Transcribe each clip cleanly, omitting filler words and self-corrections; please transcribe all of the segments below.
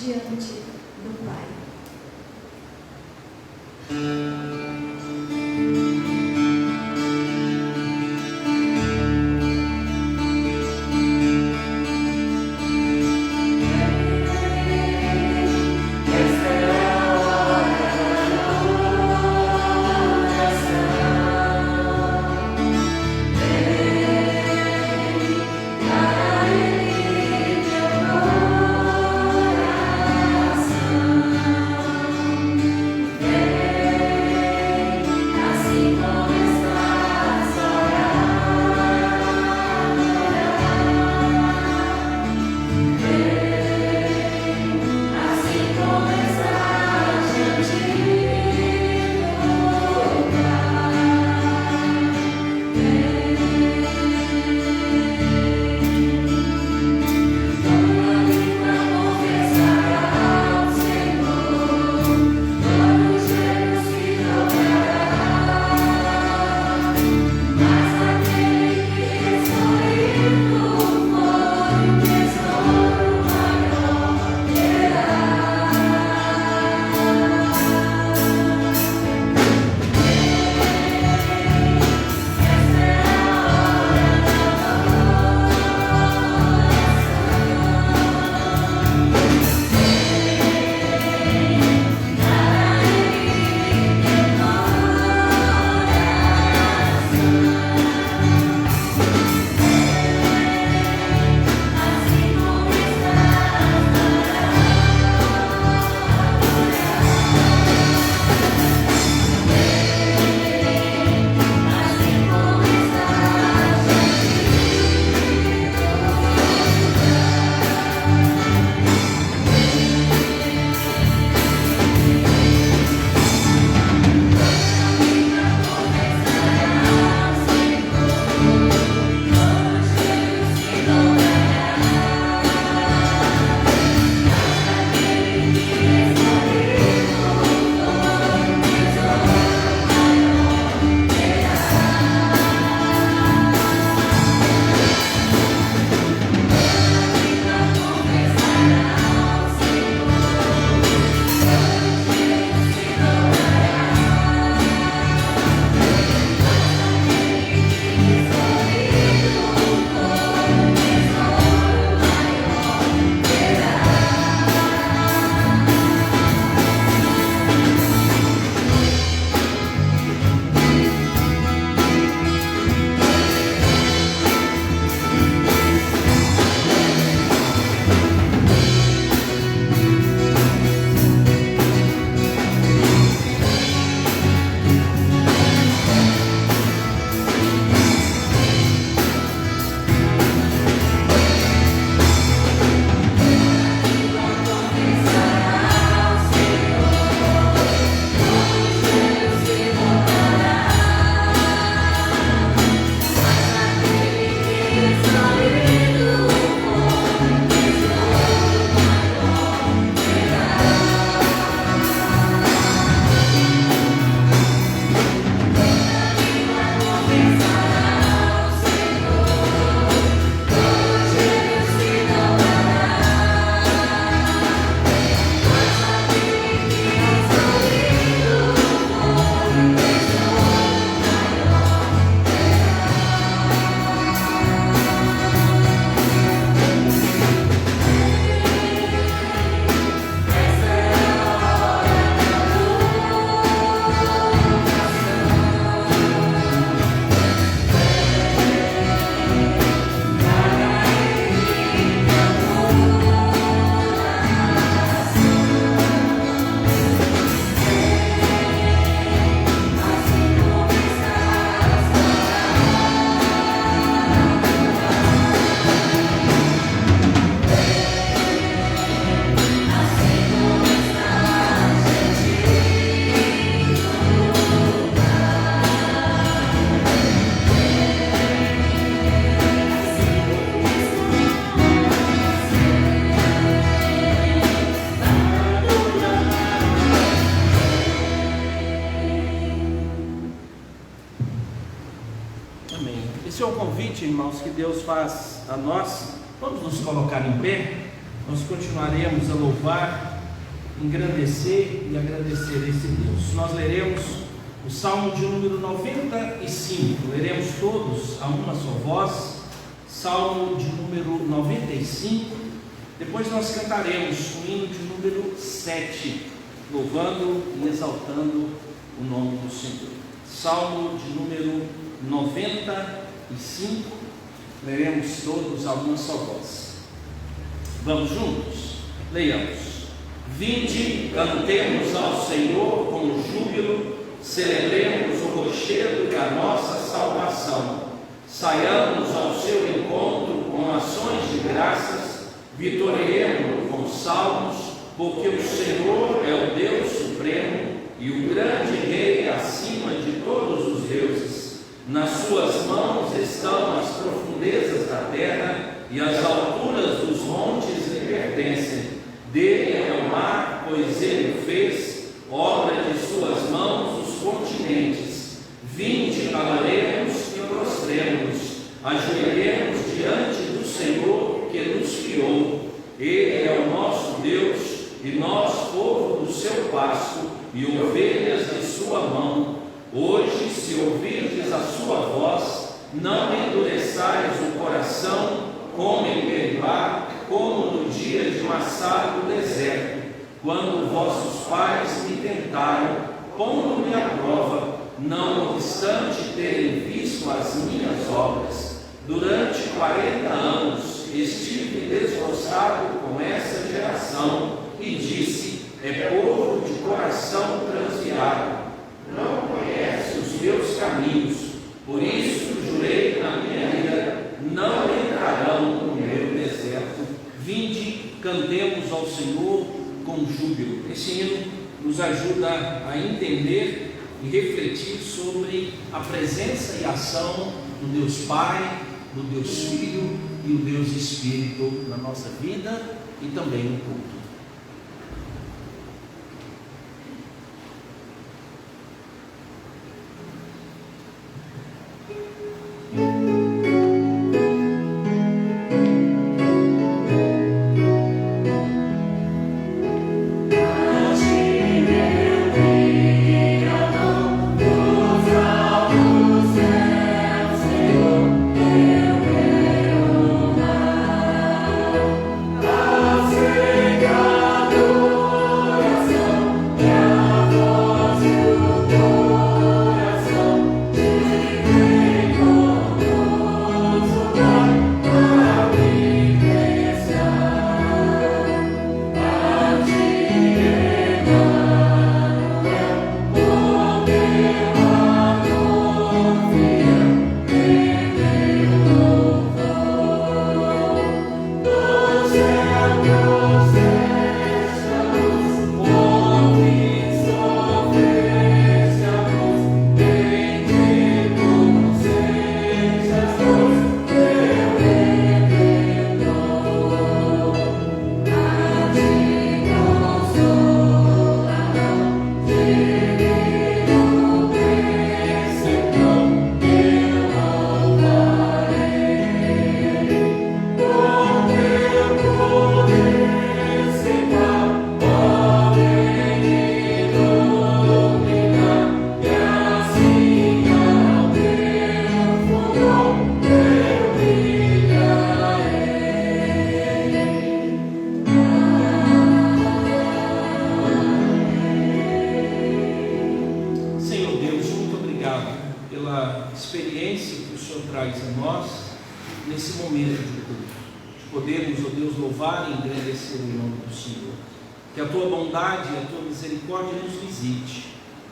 diante do Pai. Esse é um convite, irmãos, que Deus faz a nós. Vamos nos colocar em pé. nós continuaremos a louvar, engrandecer e agradecer esse Deus. Nós leremos o Salmo de número 95, leremos todos a uma só voz, Salmo de número 95, depois nós cantaremos o hino de número 7, louvando e exaltando o nome do Senhor. Salmo de número 95, leremos todos a uma só voz. Vamos juntos? Leiamos. Vinde, cantemos ao Senhor com júbilo, celebremos o rochedo da nossa salvação. Saiamos ao seu encontro com ações de graças, vitoriemos com salmos, porque o Senhor é o Deus supremo e o grande Rei acima de todos os deuses. Nas suas mãos estão as profundezas da terra e as alturas dos montes lhe pertencem. Dele é o mar, pois ele o fez, obra de suas mãos os continentes. Vinde, adoremos e prostremos, ajoelhemos diante do Senhor que nos criou. Ele é o nosso Deus e nós, povo do seu pasto e ovelhas de sua mão. Hoje, se ouvirdes a sua voz, não endureçais o coração, como em Meribá, como no dia de Massá no deserto, quando vossos pais me tentaram, pondo-me à prova, não obstante terem visto as minhas obras. Durante 40 anos estive desgostoso com essa geração e disse: é povo de coração transviado, não conhece os meus caminhos. Por isso jurei na minha ira, não entrarão no meu deserto. Vinde, cantemos ao Senhor com júbilo. Esse hino nos ajuda a entender e refletir sobre a presença e ação do Deus Pai, do Deus Filho e o Deus Espírito na nossa vida e também no culto.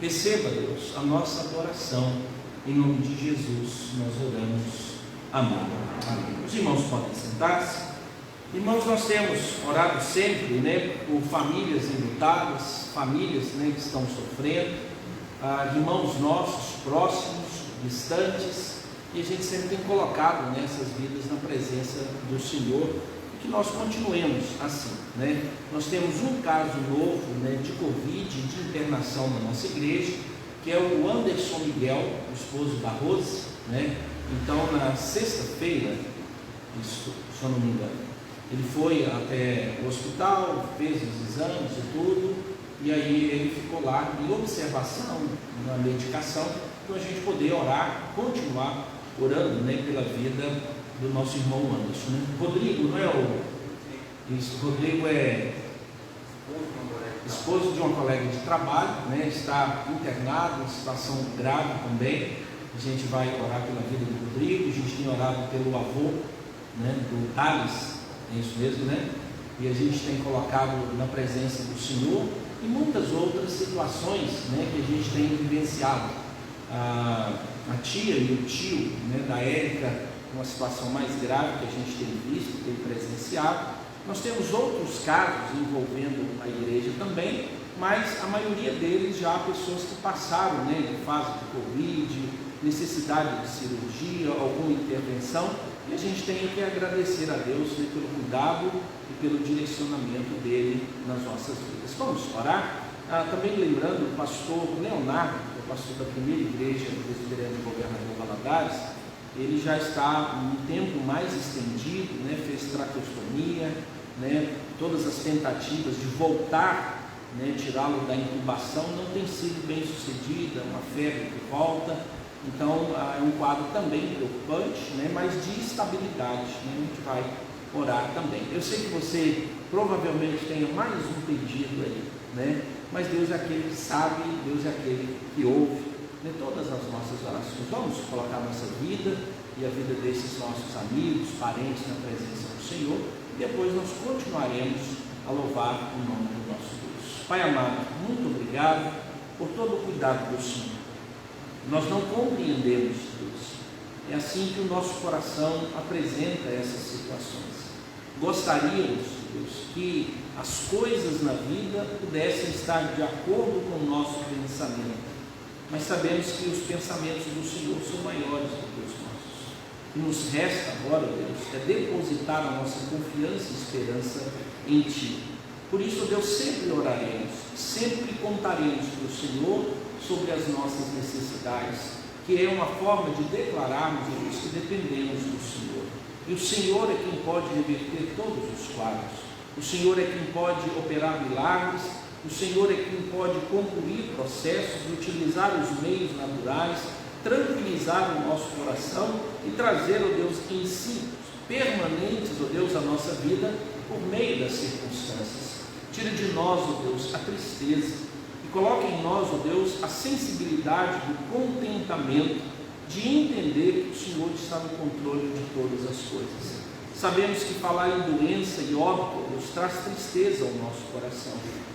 Receba, Deus, a nossa adoração. Em nome de Jesus nós oramos. Amém. Amém. Os irmãos podem sentar-se. Irmãos, nós temos orado sempre, por famílias enlutadas, famílias, que estão sofrendo, irmãos nossos, próximos, distantes, e a gente sempre tem colocado nessas vidas na presença do Senhor, e que nós continuemos assim, Nós temos um caso novo, de Covid, de internação na nossa igreja, que é o Anderson Miguel, o esposo da Rose, Então, na sexta-feira, se eu não me engano, Ele foi até o hospital, fez os exames e tudo, e aí ele ficou lá em observação, na medicação, para a gente poder orar, continuar orando, né, pela vida do nosso irmão Anderson. Né? Rodrigo, não é o... Isso, Rodrigo é esposo de uma colega de trabalho, né, está internado, em situação grave também. A gente vai orar pela vida do Rodrigo, a gente tem orado pelo avô, né, do Thales, é isso mesmo, né? E a gente tem colocado na presença do Senhor e muitas outras situações, né, que a gente tem vivenciado. A tia e o tio, né, da Érica, uma situação mais grave que a gente tem visto, tem presenciado. Nós temos outros casos envolvendo a igreja também, mas a maioria deles já pessoas que passaram, né, de fase de Covid, necessidade de cirurgia, alguma intervenção, e a gente tem que agradecer a Deus, né, pelo cuidado e pelo direcionamento dele nas nossas vidas. Vamos orar? Também lembrando o pastor Leonardo, que é o pastor da primeira igreja presbiteriana de Governador Valadares, ele já está um tempo mais estendido, né, fez traqueostomia, né, todas as tentativas de voltar, né, tirá-lo da intubação não tem sido bem sucedida, uma febre que volta, então é um quadro também preocupante, né, mas de estabilidade, né, a gente vai orar também. Eu sei que você provavelmente tenha mais um pedido aí, né, mas Deus é aquele que sabe, Deus é aquele que ouve, né, todas as nossas orações. Vamos colocar a nossa vida e a vida desses nossos amigos, parentes na presença do Senhor, e depois nós continuaremos a louvar o nome do nosso Deus. Pai amado, muito obrigado por todo o cuidado do Senhor. Nós não compreendemos, Deus. É assim que o nosso coração apresenta essas situações. Gostaríamos, Deus, que as coisas na vida pudessem estar de acordo com o nosso pensamento, mas sabemos que os pensamentos do Senhor são maiores do que os nossos. O que nos resta agora, Deus, é depositar a nossa confiança e esperança em Ti. Por isso, Deus, sempre oraremos, sempre contaremos para o Senhor sobre as nossas necessidades, que é uma forma de declararmos, Deus, que dependemos do Senhor. E o Senhor é quem pode reverter todos os quadros. O Senhor é quem pode operar milagres. O Senhor é quem pode concluir processos, utilizar os meios naturais, tranquilizar o nosso coração e trazer, ó Deus, ensinos permanentes, ó Deus, à nossa vida por meio das circunstâncias. Tira de nós, ó Deus, a tristeza e coloque em nós, ó Deus, a sensibilidade do contentamento, de entender que o Senhor está no controle de todas as coisas. Sabemos que falar em doença e óbito, ó Deus, traz tristeza ao nosso coração.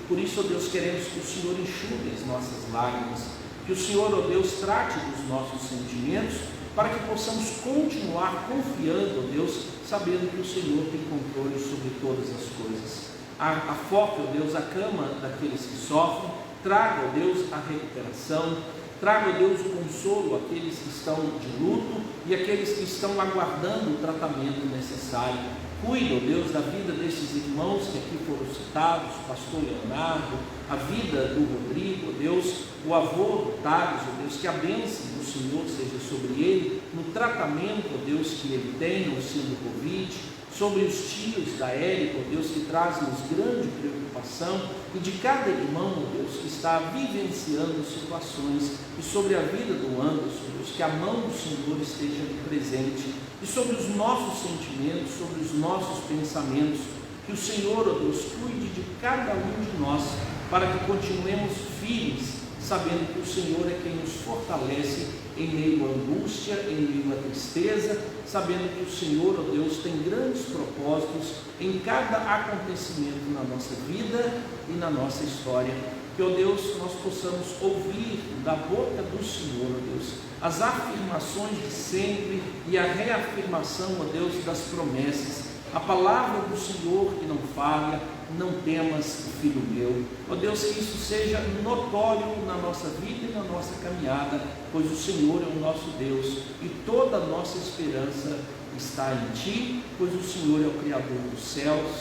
Por isso, ó Deus, queremos que o Senhor enxugue as nossas lágrimas, que o Senhor, ó Deus, trate dos nossos sentimentos, para que possamos continuar confiando, ó Deus, sabendo que o Senhor tem controle sobre todas as coisas. Afoque, ó Deus, a cama daqueles que sofrem, traga, ó Deus, a recuperação, traga, ó Deus, o consolo àqueles que estão de luto e àqueles que estão aguardando o tratamento necessário. Cuida, ó Deus, da vida desses irmãos que aqui foram citados, o pastor Leonardo, a vida do Rodrigo, ó Deus, o avô do Thales, ó Deus, que a bênção do Senhor seja sobre ele, no tratamento, ó Deus, que ele tem no sino do Covid, sobre os tios da Érica, ó Deus, que traz-nos grande preocupação, e de cada irmão, ó Deus, que está vivenciando situações, e sobre a vida do Anderson, Deus, que a mão do Senhor esteja presente, e sobre os nossos sentimentos, sobre os nossos pensamentos, que o Senhor, ó Deus, cuide de cada um de nós, para que continuemos firmes, sabendo que o Senhor é quem nos fortalece em meio à angústia, em meio à tristeza, sabendo que o Senhor, ó Deus, tem grandes propósitos em cada acontecimento na nossa vida e na nossa história. Que, ó Deus, nós possamos ouvir da boca do Senhor, ó Deus, as afirmações de sempre e a reafirmação, ó Deus, das promessas. A palavra do Senhor que não falha, não temas, filho meu. Ó Deus, que isso seja notório na nossa vida e na nossa caminhada, pois o Senhor é o nosso Deus e toda a nossa esperança está em Ti, pois o Senhor é o Criador dos céus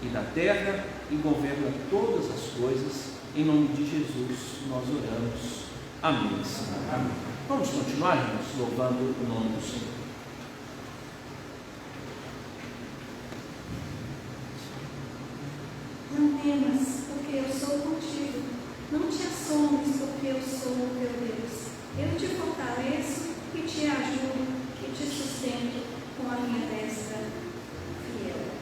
e da terra e governa todas as coisas. Em nome de Jesus nós oramos. Amém, Senhor. Amém. Vamos continuar, irmãos, louvando o nome do Senhor. temas, porque eu sou contigo. Não te assombres, porque eu sou o teu Deus. Eu te fortaleço e te ajudo e te sustento com a minha destra fiel.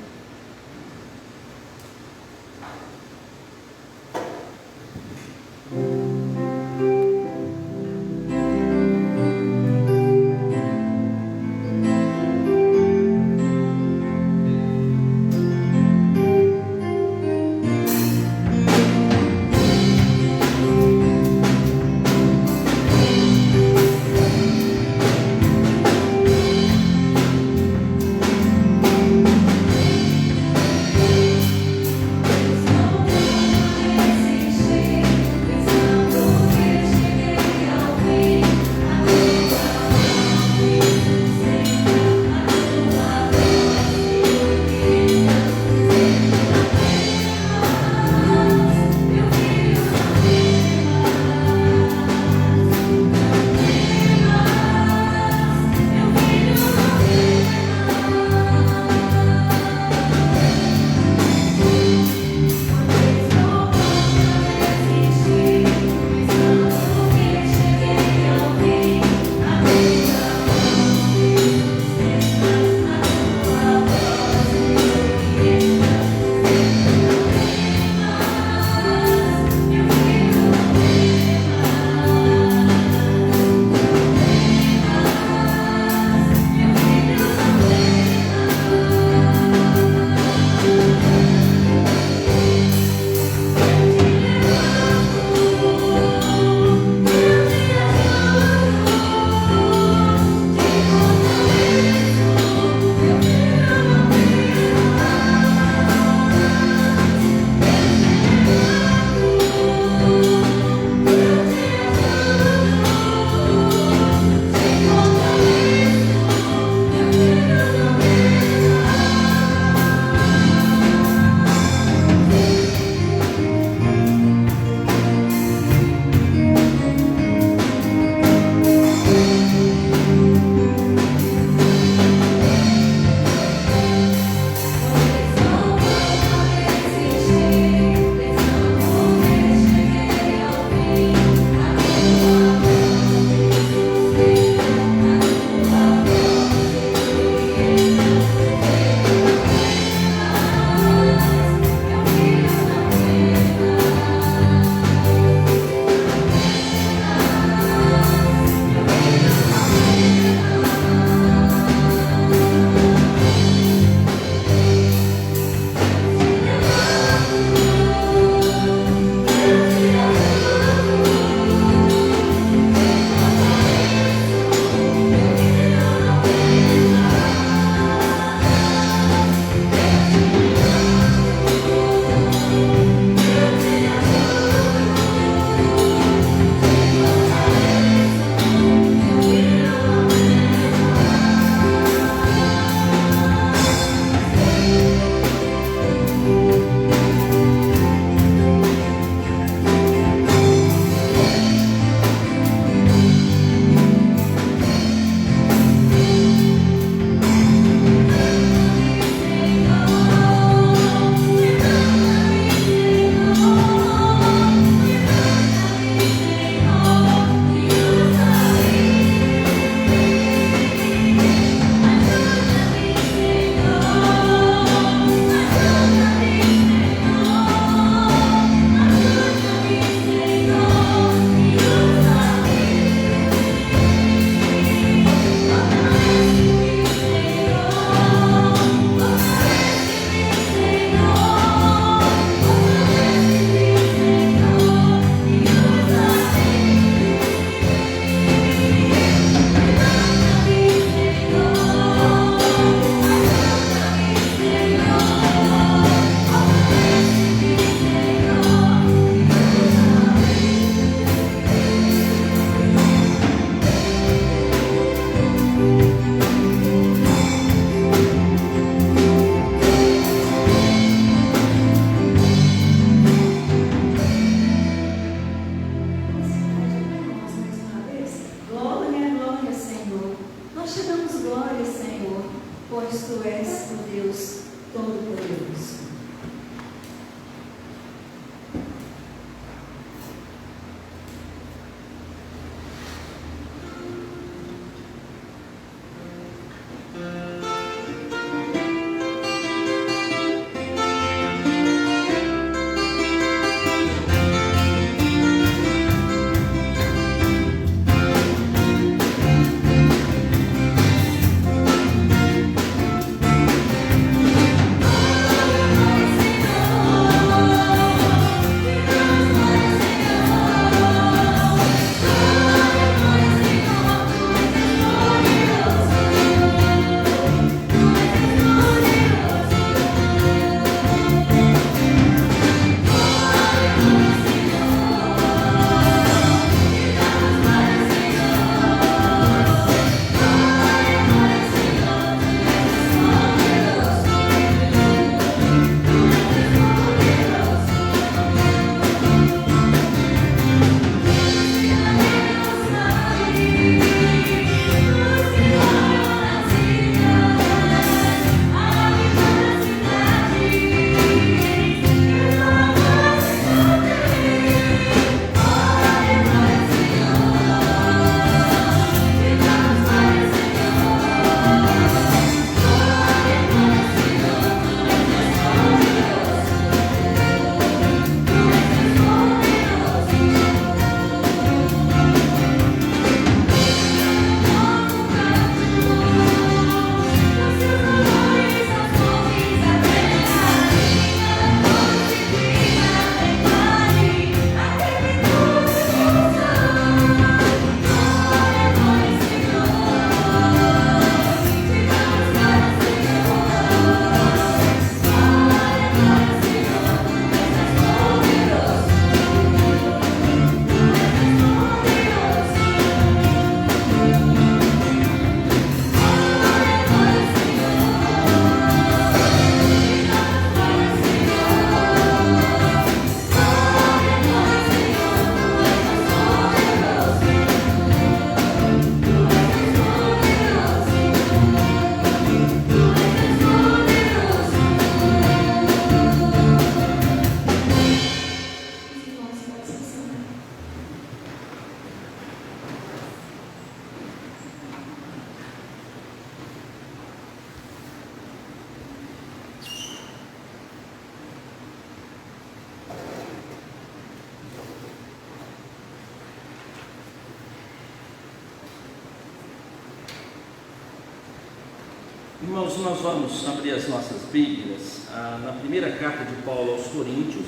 Irmãos, nós vamos abrir as nossas Bíblias na primeira carta de Paulo aos Coríntios,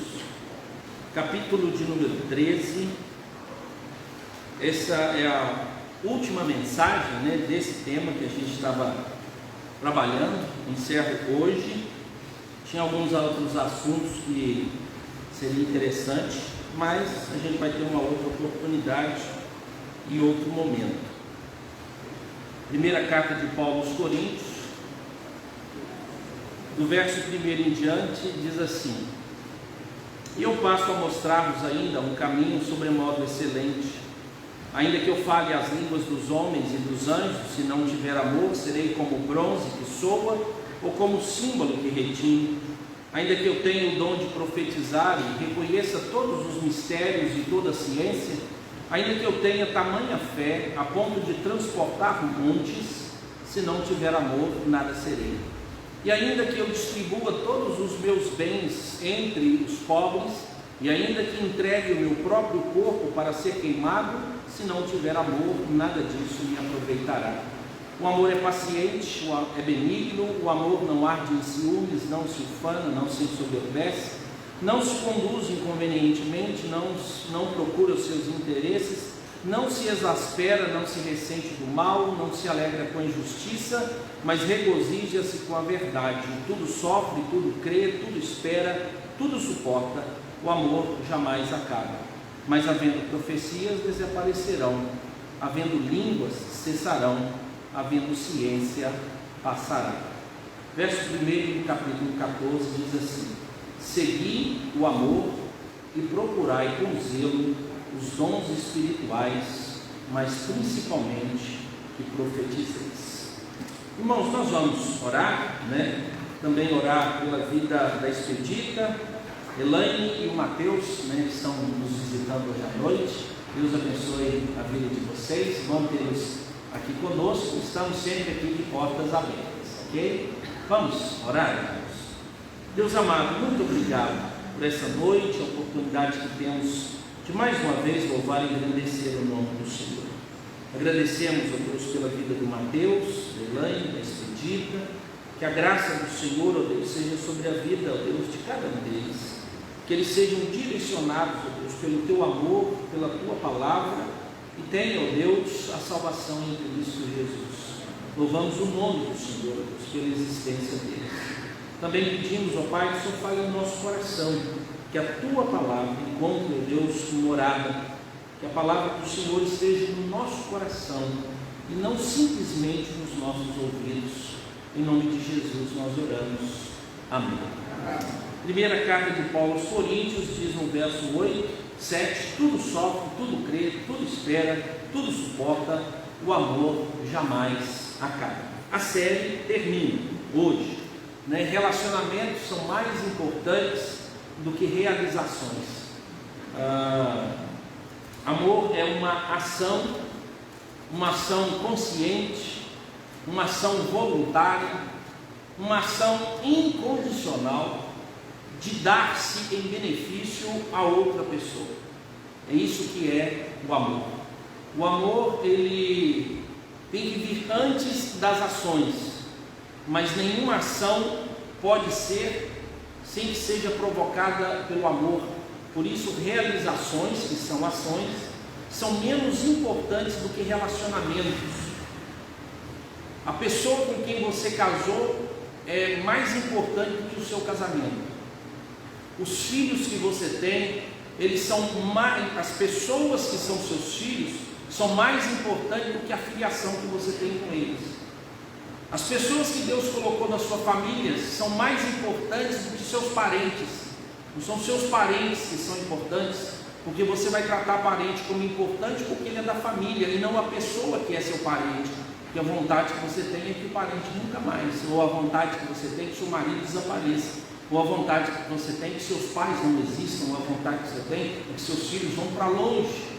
capítulo de número 13. Essa é a última mensagem, desse tema que a gente estava trabalhando. Encerro hoje. Tinha alguns outros assuntos que seria interessante, mas a gente vai ter uma outra oportunidade em outro momento. Primeira carta de Paulo aos Coríntios, do verso 1 em diante, diz assim: E eu passo a mostrar-vos ainda um caminho sobremodo excelente. Ainda que eu fale as línguas dos homens e dos anjos, se não tiver amor, serei como bronze que soa, ou como símbolo que retine. Ainda que eu tenha o dom de profetizar e reconheça todos os mistérios e toda a ciência, ainda que eu tenha tamanha fé a ponto de transportar montes, se não tiver amor, nada serei. E ainda que eu distribua todos os meus bens entre os pobres, e ainda que entregue o meu próprio corpo para ser queimado, se não tiver amor, nada disso me aproveitará. O amor é paciente, é benigno, o amor não arde em ciúmes, não se ufana, não se ensoberbece, não se conduz inconvenientemente, não procura os seus interesses, não se exaspera, não se ressente do mal, não se alegra com a injustiça, mas regozija-se com a verdade. Tudo sofre, tudo crê, tudo espera, tudo suporta. O amor jamais acaba. Mas havendo profecias, desaparecerão, havendo línguas, cessarão, havendo ciência, passará. Verso 1 do capítulo 14 diz assim: Segui o amor e procurai com zelo os dons espirituais, mas principalmente que profetizeis. Irmãos, nós vamos orar, também orar pela vida da Expedita, Elaine e o Mateus, que estão nos visitando hoje à noite. Deus abençoe a vida de vocês, vão tê-los aqui conosco, estamos sempre aqui de portas abertas, ok? Vamos orar, irmãos. Deus amado, muito obrigado por essa noite, a oportunidade que temos de mais uma vez louvar e engrandecer o nome do Senhor. Agradecemos, ó Deus, pela vida do Mateus, da Elaine, da Expedita, que a graça do Senhor, ó Deus, seja sobre a vida, ó Deus, de cada um deles, que eles sejam direcionados, ó Deus, pelo Teu amor, pela Tua palavra, e tenham, ó Deus, a salvação em Cristo Jesus. Louvamos o nome do Senhor, ó Deus, pela existência deles. Também pedimos, ó Pai, que o Senhor fale no nosso coração, que a Tua palavra encontre, ó Deus, morada, que a palavra do Senhor esteja no nosso coração e não simplesmente nos nossos ouvidos. Em nome de Jesus nós oramos. Amém. Primeira carta de Paulo aos Coríntios diz no verso 8, 7, tudo sofre, tudo crê, tudo espera, tudo suporta, o amor jamais acaba. A série termina hoje. Relacionamentos são mais importantes do que realizações. Amor é uma ação consciente, uma ação voluntária, uma ação incondicional de dar-se em benefício a outra pessoa. É isso que é o amor. O amor, ele tem que vir antes das ações, mas nenhuma ação pode ser sem que seja provocada pelo amor. Por isso, realizações, que são ações, são menos importantes do que relacionamentos. A pessoa com quem você casou é mais importante do que o seu casamento. Os filhos que você tem, eles são mais, as pessoas que são seus filhos são mais importantes do que a filiação que você tem com eles. As pessoas que Deus colocou na sua família são mais importantes do que seus parentes. Não são seus parentes que são importantes, porque você vai tratar parente como importante porque ele é da família e não a pessoa que é seu parente. Porque a vontade que você tem é que o parente nunca mais, ou a vontade que você tem é que seu marido desapareça, ou a vontade que você tem é que seus pais não existam, ou a vontade que você tem é que seus filhos vão para longe.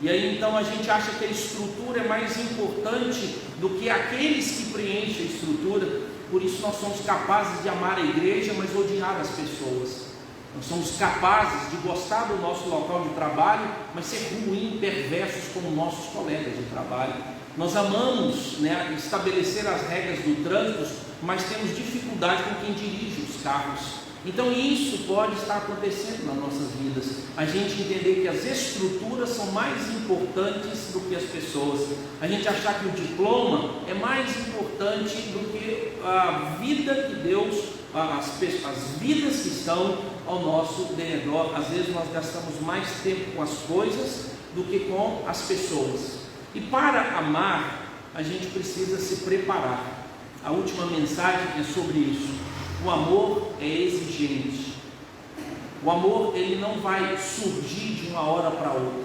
E aí então a gente acha que a estrutura é mais importante do que aqueles que preenchem a estrutura. Por isso nós somos capazes de amar a igreja, mas odiar as pessoas. Nós somos capazes de gostar do nosso local de trabalho, mas ser ruim, perversos como nossos colegas de trabalho. Nós amamos, né, estabelecer as regras do trânsito, mas temos dificuldade com quem dirige os carros. Então isso pode estar acontecendo nas nossas vidas, a gente entender que as estruturas são mais importantes do que as pessoas, a gente achar que o diploma é mais importante do que a vida que Deus, as vidas que estão ao nosso redor. Às vezes nós gastamos mais tempo com as coisas do que com as pessoas, e para amar a gente precisa se preparar. A última mensagem é sobre isso. O amor é exigente. O amor, ele não vai surgir de uma hora para outra.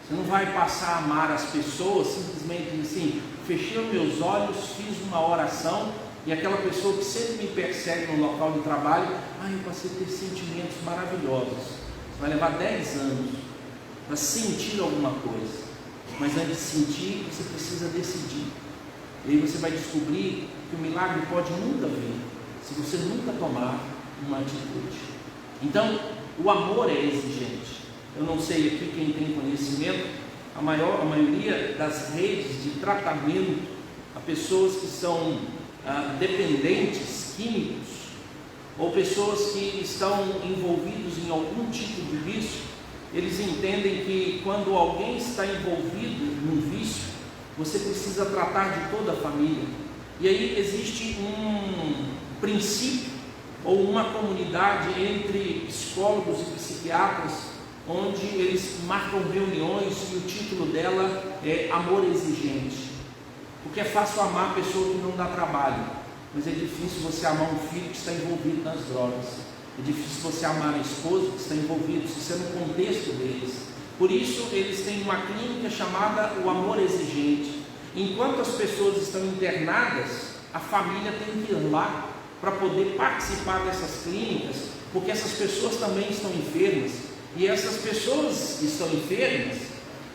Você não vai passar a amar as pessoas simplesmente assim, fechei os meus olhos, fiz uma oração, e aquela pessoa que sempre me persegue no local de trabalho, eu passei a ter sentimentos maravilhosos. Você vai levar 10 anos para sentir alguma coisa, mas antes de sentir, você precisa decidir. E aí você vai descobrir que o milagre pode nunca vir se você nunca tomar uma atitude. Então, o amor é exigente. Eu não sei aqui quem tem conhecimento, a maioria das redes de tratamento a pessoas que são dependentes químicos, ou pessoas que estão envolvidos em algum tipo de vício, eles entendem que quando alguém está envolvido num vício, você precisa tratar de toda a família. E aí existe um princípio ou uma comunidade entre psicólogos e psiquiatras, onde eles marcam reuniões e o título dela é Amor Exigente, porque é fácil amar a pessoa que não dá trabalho, mas é difícil você amar um filho que está envolvido nas drogas, é difícil você amar a esposa que está envolvida, isso é no contexto deles. Por isso eles têm uma clínica chamada o Amor Exigente. Enquanto as pessoas estão internadas, a família tem que ir lá para poder participar dessas clínicas, porque essas pessoas também estão enfermas, e essas pessoas que estão enfermas,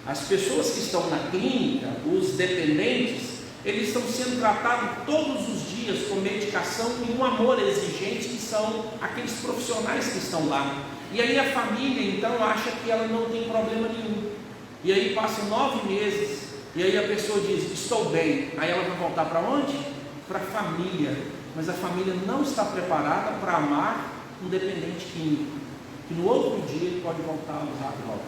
as pessoas que estão na clínica, os dependentes, eles estão sendo tratados todos os dias com medicação e um amor exigente, que são aqueles profissionais que estão lá. E aí a família então acha que ela não tem problema nenhum, e aí passam 9 meses, e aí a pessoa diz, estou bem, aí ela vai voltar para onde? Para a família, mas a família não está preparada para amar um dependente químico, que no outro dia ele pode voltar a usar a droga.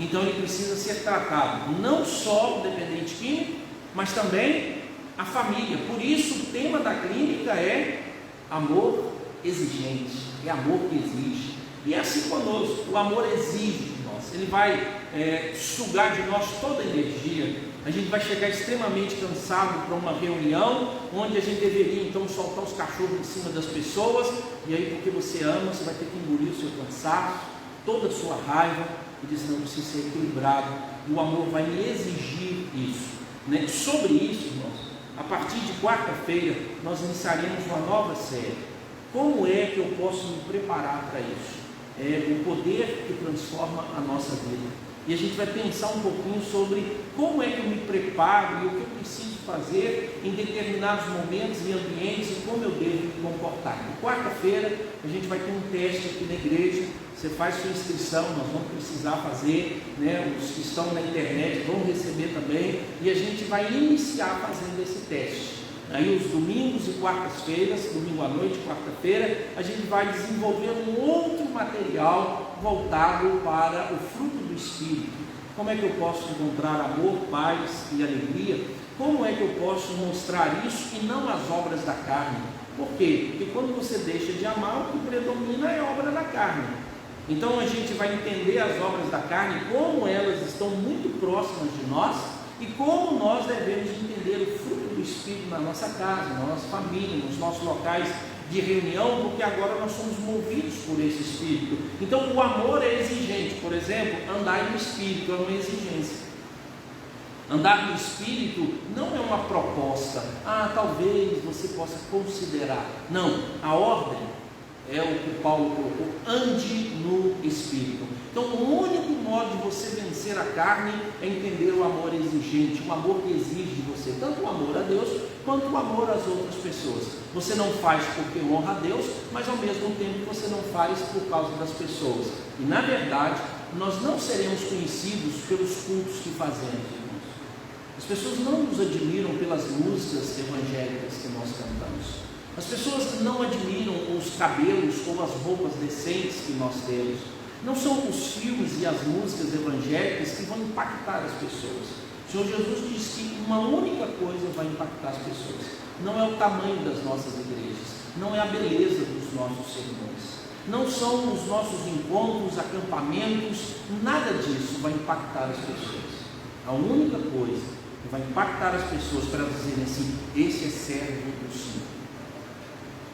Então ele precisa ser tratado, não só o dependente químico, mas também a família. Por isso o tema da clínica é amor exigente, é amor que exige. E é assim conosco, o amor exige de nós, ele vai sugar de nós toda a energia. A gente vai chegar extremamente cansado para uma reunião, onde a gente deveria então soltar os cachorros em cima das pessoas, e aí porque você ama, você vai ter que engolir o seu cansaço, toda a sua raiva, e dizer, não, eu preciso ser equilibrado, e o amor vai me exigir isso, né? Sobre isso, irmãos, a partir de quarta-feira, nós iniciaremos uma nova série. Como é que eu posso me preparar para isso? É o poder que transforma a nossa vida. E a gente vai pensar um pouquinho sobre como é que eu me preparo e o que eu preciso fazer em determinados momentos e ambientes e como eu devo me comportar. Na quarta-feira a gente vai ter um teste aqui na igreja, você faz sua inscrição, nós vamos precisar fazer, né? Os que estão na internet vão receber também, e a gente vai iniciar fazendo esse teste. Aí os domingos e quartas-feiras, domingo à noite, quarta-feira, a gente vai desenvolver um outro material voltado para o fruto do Espírito. Como é que eu posso encontrar amor, paz e alegria? Como é que eu posso mostrar isso e não as obras da carne? Por quê? Porque quando você deixa de amar, o que predomina é a obra da carne. Então a gente vai entender as obras da carne, como elas estão muito próximas de nós, e como nós devemos entender o fruto do Espírito na nossa casa, na nossa família, nos nossos locais de reunião, porque agora nós somos movidos por esse Espírito. Então o amor é exigente. Por exemplo, andar no Espírito é uma exigência. Andar no Espírito não é uma proposta, talvez você possa considerar. Não, a ordem é o que Paulo colocou, ande no Espírito. Então o único modo de você vencer a carne é entender o amor exigente, o amor que exige de você, tanto o amor a Deus, quanto o amor às outras pessoas. Você não faz porque honra a Deus, mas ao mesmo tempo você não faz por causa das pessoas. E na verdade, nós não seremos conhecidos pelos cultos que fazemos, irmãos. As pessoas não nos admiram pelas músicas evangélicas que nós cantamos. As pessoas não admiram os cabelos ou as roupas decentes que nós temos. Não são os filmes e as músicas evangélicas que vão impactar as pessoas. O Senhor Jesus diz que uma única coisa vai impactar as pessoas. Não é o tamanho das nossas igrejas, não é a beleza dos nossos sermões, não são os nossos encontros, acampamentos, nada disso vai impactar as pessoas. A única coisa que vai impactar as pessoas para elas dizerem assim: esse é servo do Senhor.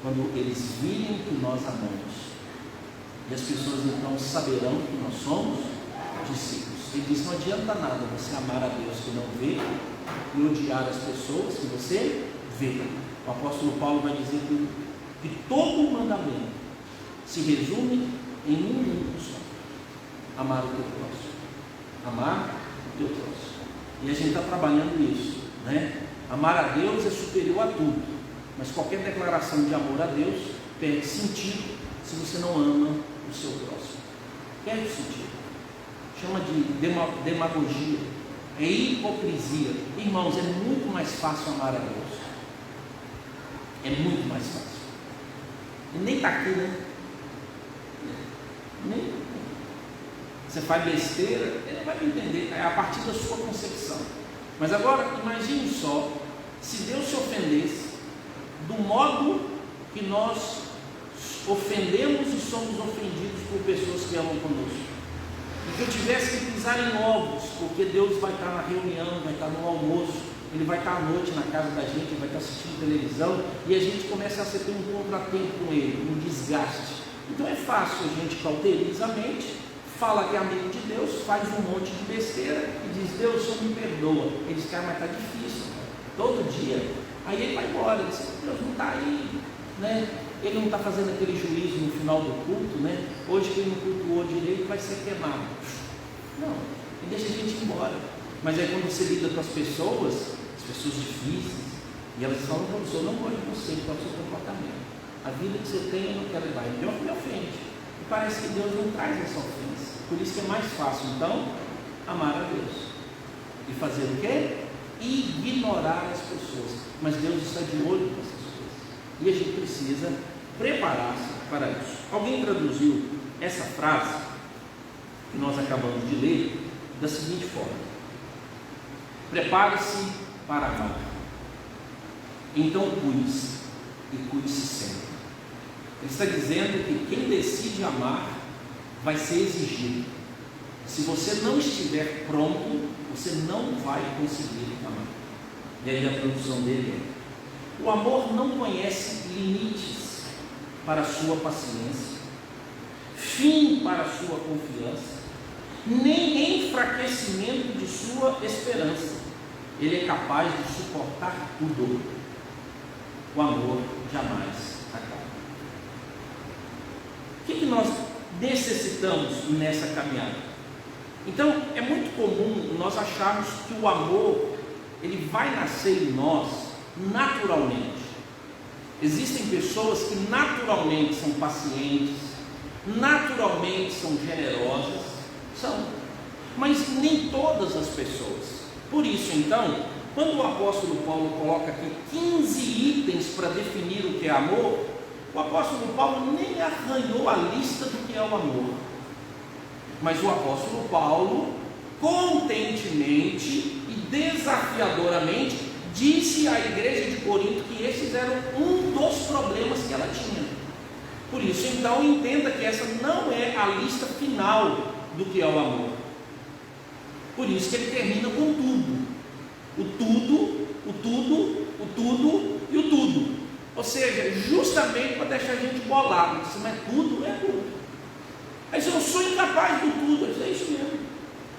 Quando eles virem que nós amamos, e as pessoas então saberão que nós somos discípulos. Ele diz: não adianta nada você amar a Deus que não vê e odiar as pessoas que você vê. O apóstolo Paulo vai dizer que todo o mandamento se resume em um único só: amar o teu próximo. Amar o teu próximo. E a gente está trabalhando isso, né? Amar a Deus é superior a tudo, mas qualquer declaração de amor a Deus perde sentido se você não ama o seu próximo. Perde sentido. Chama de demagogia, é hipocrisia. Irmãos, é muito mais fácil amar a Deus. É muito mais fácil. Ele nem está aqui, né? Nem. Você faz besteira, ele não vai entender, é a partir da sua concepção. Mas agora, imagine só, se Deus se ofendesse do modo que nós ofendemos e somos ofendidos por pessoas que amam conosco. E que eu tivesse que pisar em ovos, porque Deus vai estar na reunião, vai estar no almoço, Ele vai estar à noite na casa da gente, vai estar assistindo televisão, e a gente começa a ter um contratempo com Ele, um desgaste. Então é fácil, a gente cauteriza a mente, fala que é amigo de Deus, faz um monte de besteira e diz: Deus, só me perdoa. Ele diz: cara, mas está difícil, todo dia. Aí ele vai embora, ele diz: Deus não está aí, né? Ele não está fazendo aquele juízo no final do culto, né? Hoje quem não cultuou direito vai ser queimado. Não, ele deixa a gente ir embora. Mas aí quando você lida com as pessoas difíceis, e elas falam: não, eu não gosto de você, qual é o seu comportamento? A vida que você tem eu não quero levar. Então me ofende. E parece que Deus não traz essa ofensa. Por isso que é mais fácil, então, amar a Deus. E fazer o quê? Ignorar as pessoas. Mas Deus está de olho nessas coisas. E a gente precisa preparar-se para isso. Alguém traduziu essa frase que nós acabamos de ler da seguinte forma: prepare-se para amar, então cuide-se e cuide-se sempre. Ele está dizendo que quem decide amar vai ser exigido. Se você não estiver pronto, você não vai conseguir amar. E aí a tradução dele é: o amor não conhece limites para a sua paciência, fim para a sua confiança, nem enfraquecimento de sua esperança. Ele é capaz de suportar tudo. O amor jamais acaba. O que nós necessitamos nessa caminhada? Então, é muito comum nós acharmos que o amor ele vai nascer em nós naturalmente. Existem pessoas que naturalmente são pacientes, naturalmente são generosas, mas nem todas as pessoas. Por isso, então, quando o apóstolo Paulo coloca aqui 15 itens para definir o que é amor, o apóstolo Paulo nem arranhou a lista do que é o amor. Mas o apóstolo Paulo, contentemente e desafiadoramente, disse à igreja de Corinto que esses eram um dos problemas que ela tinha. Por isso, então, entenda que essa não é a lista final do que é o amor. Por isso que ele termina com tudo. O tudo, o tudo, o tudo e o tudo. Ou seja, justamente para deixar a gente bolado. Mas tudo é tudo. Aí eu sou incapaz do tudo. Eu disse: é isso mesmo.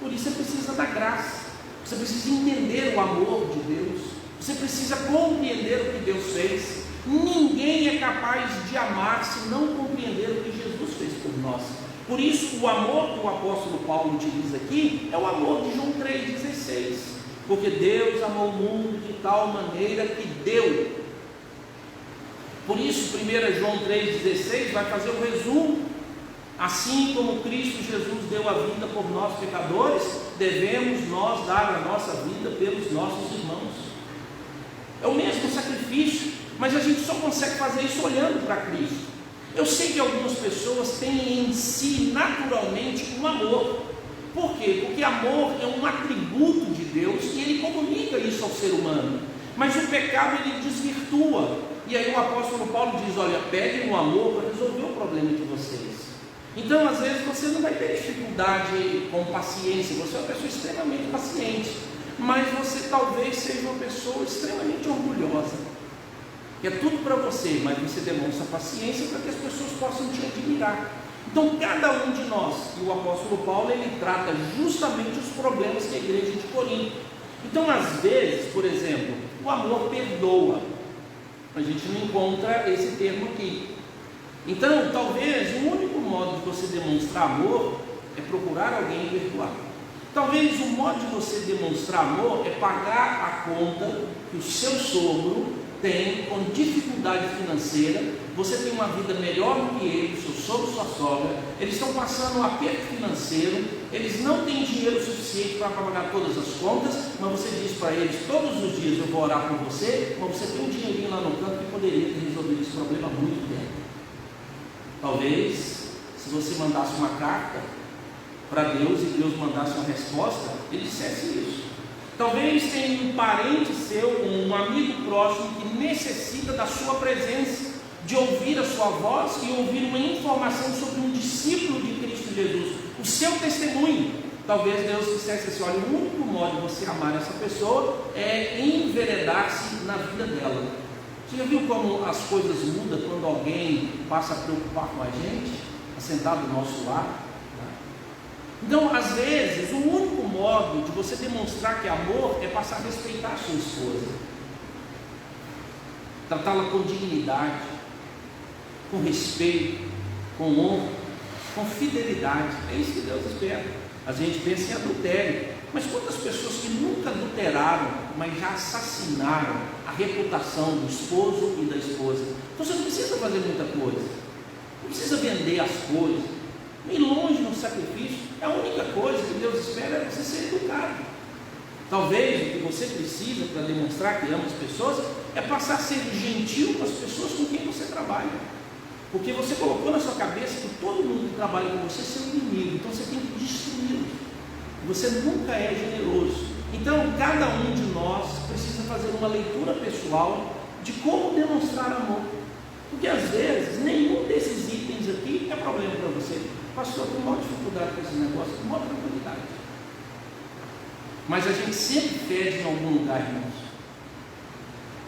Por isso você precisa da graça. Você precisa entender o amor de Deus. Você precisa compreender o que Deus fez. Ninguém é capaz de amar se não compreender o que Jesus fez por nós. Por isso, o amor que o apóstolo Paulo utiliza aqui é o amor de João 3,16. Porque Deus amou o mundo de tal maneira que deu. Por isso, 1 João 3,16 vai fazer o resumo. Assim como Cristo Jesus deu a vida por nós pecadores, devemos nós dar a nossa vida pelos nossos irmãos. É o mesmo sacrifício, mas a gente só consegue fazer isso olhando para Cristo. Eu sei que algumas pessoas têm em si naturalmente um amor. Por quê? Porque amor é um atributo de Deus e Ele comunica isso ao ser humano. Mas o pecado ele desvirtua. E aí o apóstolo Paulo diz: olha, peguem o amor para resolver o problema de vocês. Então às vezes você não vai ter dificuldade com paciência, você é uma pessoa extremamente paciente, mas você talvez seja uma pessoa extremamente orgulhosa. É tudo para você, mas você demonstra paciência para que as pessoas possam te admirar. Então cada um de nós, e o apóstolo Paulo ele trata justamente os problemas que a igreja de Corinto. Então às vezes, por exemplo, o amor perdoa. A gente não encontra esse termo aqui. Então talvez o único modo de você demonstrar amor é procurar alguém e perdoar. Talvez o modo de você demonstrar amor é pagar a conta que o seu sogro tem com dificuldade financeira. Você tem uma vida melhor do que ele, seu sogro, sua sogra, eles estão passando um aperto financeiro, eles não têm dinheiro suficiente para pagar todas as contas, mas você diz para eles: todos os dias eu vou orar por você, mas você tem um dinheirinho lá no canto que poderia ter resolvido esse problema há muito tempo. Talvez, se você mandasse uma carta para Deus e Deus mandasse uma resposta, ele dissesse isso. Talvez tenha um parente seu, um amigo próximo que necessita da sua presença, de ouvir a sua voz e ouvir uma informação sobre um discípulo de Cristo Jesus, o seu testemunho. Talvez Deus dissesse assim: olha, o único modo de você amar essa pessoa é enveredar-se na vida dela. Você já viu como as coisas mudam quando alguém passa a preocupar com a gente, assentado do nosso lado? Então, às vezes, o único modo de você demonstrar que é amor é passar a respeitar a sua esposa, tratá-la com dignidade, com respeito, com honra, com fidelidade. É isso que Deus espera. A gente pensa em adultério, mas quantas pessoas que nunca adulteraram, mas já assassinaram a reputação do esposo e da esposa? Então você não precisa fazer muita coisa, não precisa vender as coisas, nem longe no sacrifício. A única coisa que Deus espera é você ser educado. Talvez o que você precisa para demonstrar que ama as pessoas é passar a ser gentil com as pessoas com quem você trabalha, porque você colocou na sua cabeça que todo mundo que trabalha com você é seu inimigo, então você tem que destruí-lo. Você nunca é generoso. Então cada um de nós precisa fazer uma leitura pessoal de como demonstrar amor, porque às vezes nenhum desses itens aqui é problema para você. Pastor, tem uma dificuldade com esse negócio, com uma tranquilidade. Mas a gente sempre pede em algum lugar, irmãos.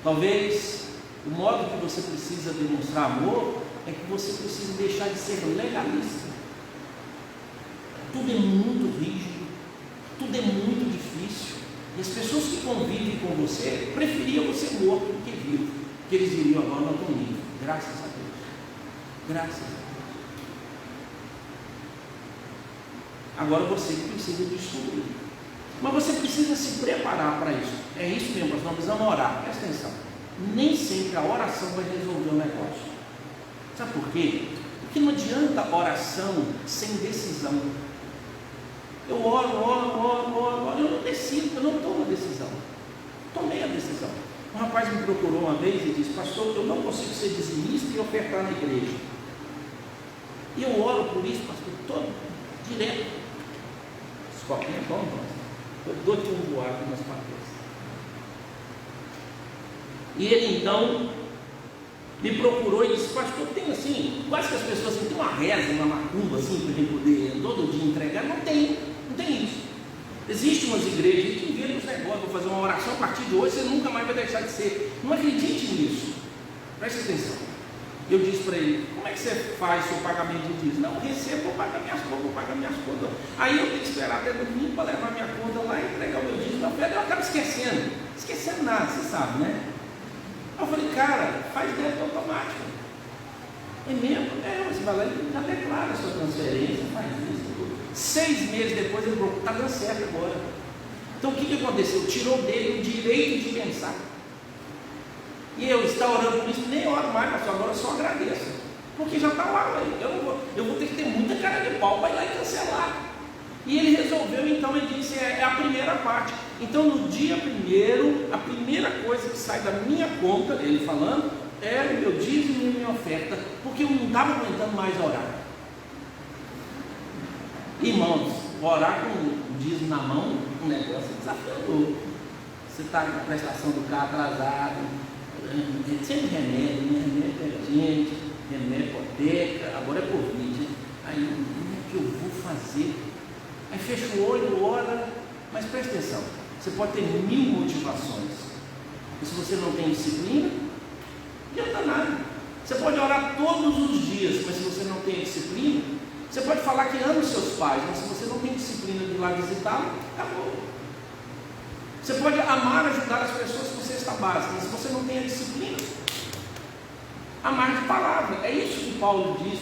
Talvez o modo que você precisa demonstrar amor é que você precisa deixar de ser legalista. Tudo é muito rígido, tudo é muito difícil. E as pessoas que convivem com você preferiam você morto do que vivo, porque eles diriam: agora não estão vivos. Graças a Deus. Graças a Deus. Agora você que precisa descobrir. Mas você precisa se preparar para isso. É isso mesmo, nós precisamos orar. Presta atenção. Nem sempre a oração vai resolver o negócio. Sabe por quê? Porque não adianta oração sem decisão. Eu oro, eu não decido, eu não tomo a decisão. Tomei a decisão. Um rapaz me procurou uma vez e disse: pastor, eu não consigo ser dizimista e ofertar na igreja. E eu oro por isso, pastor, todo direto. Esse copinho é bom, eu dou de um voar aqui nas paredes. E ele então me procurou e disse: pastor, tem assim, quase que as pessoas assim, tem uma reza, uma macumba assim, para a gente poder todo dia entregar. Não tem isso. Existem umas igrejas que inventam os negócios: vou fazer uma oração a partir de hoje, você nunca mais vai deixar de ser. Não acredite nisso. Preste atenção. Eu disse para ele: como é que você faz seu pagamento de dízimo? Não, recebo, vou pagar minhas contas. Aí eu tenho que esperar até domingo para levar minha conta lá e entregar o meu dízimo. Eu acabo esquecendo nada, você sabe, né? Eu falei: cara, faz débito automático. É mesmo? Você vai lá e já declara a sua transferência, faz isso. 6 meses depois ele falou: está dando certo agora. Então o que aconteceu? Tirou dele o direito de pensar. E eu estou orando por isso, nem oro mais, pastor, agora eu só agradeço. Porque já está lá, eu vou ter que ter muita cara de pau para ir lá e cancelar. E ele resolveu, então, ele disse, é a primeira parte. Então, no dia primeiro, a primeira coisa que sai da minha conta, ele falando, é o meu dízimo e a minha oferta, porque eu não estava aguentando mais orar. Irmãos, orar com o dízimo na mão, um negócio desafiador. Você está com a prestação do carro atrasado, sempre remédio, remédio é gente, remédio hipoteca, agora é Covid. Aí, o que eu vou fazer? Aí fecha o olho, ora, mas presta atenção, você pode ter 1000 motivações, e se você não tem disciplina, não adianta nada. Você pode orar todos os dias, mas se você não tem disciplina, você pode falar que ama os seus pais, mas se você não tem disciplina de ir lá visitá-lo, acabou. Você pode amar, ajudar as pessoas com cesta básica, mas se você não tem a disciplina, amar de palavra. É isso que Paulo diz,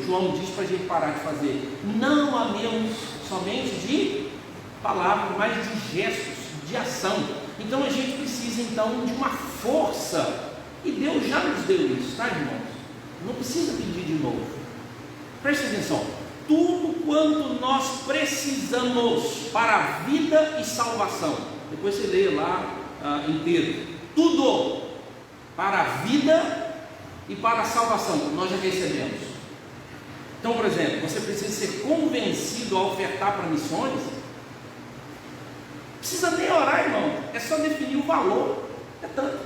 João diz para a gente parar de fazer. Não amemos somente de palavra, mas de gestos, de ação. Então a gente precisa então de uma força, e Deus já nos deu isso, tá, irmãos? Não precisa pedir de novo. Preste atenção, tudo quanto nós precisamos para a vida e salvação, depois você lê lá inteiro, tudo para a vida e para a salvação, nós já recebemos. Então, por exemplo, você precisa ser convencido a ofertar para missões, precisa nem orar, irmão, é só definir o valor, é tanto.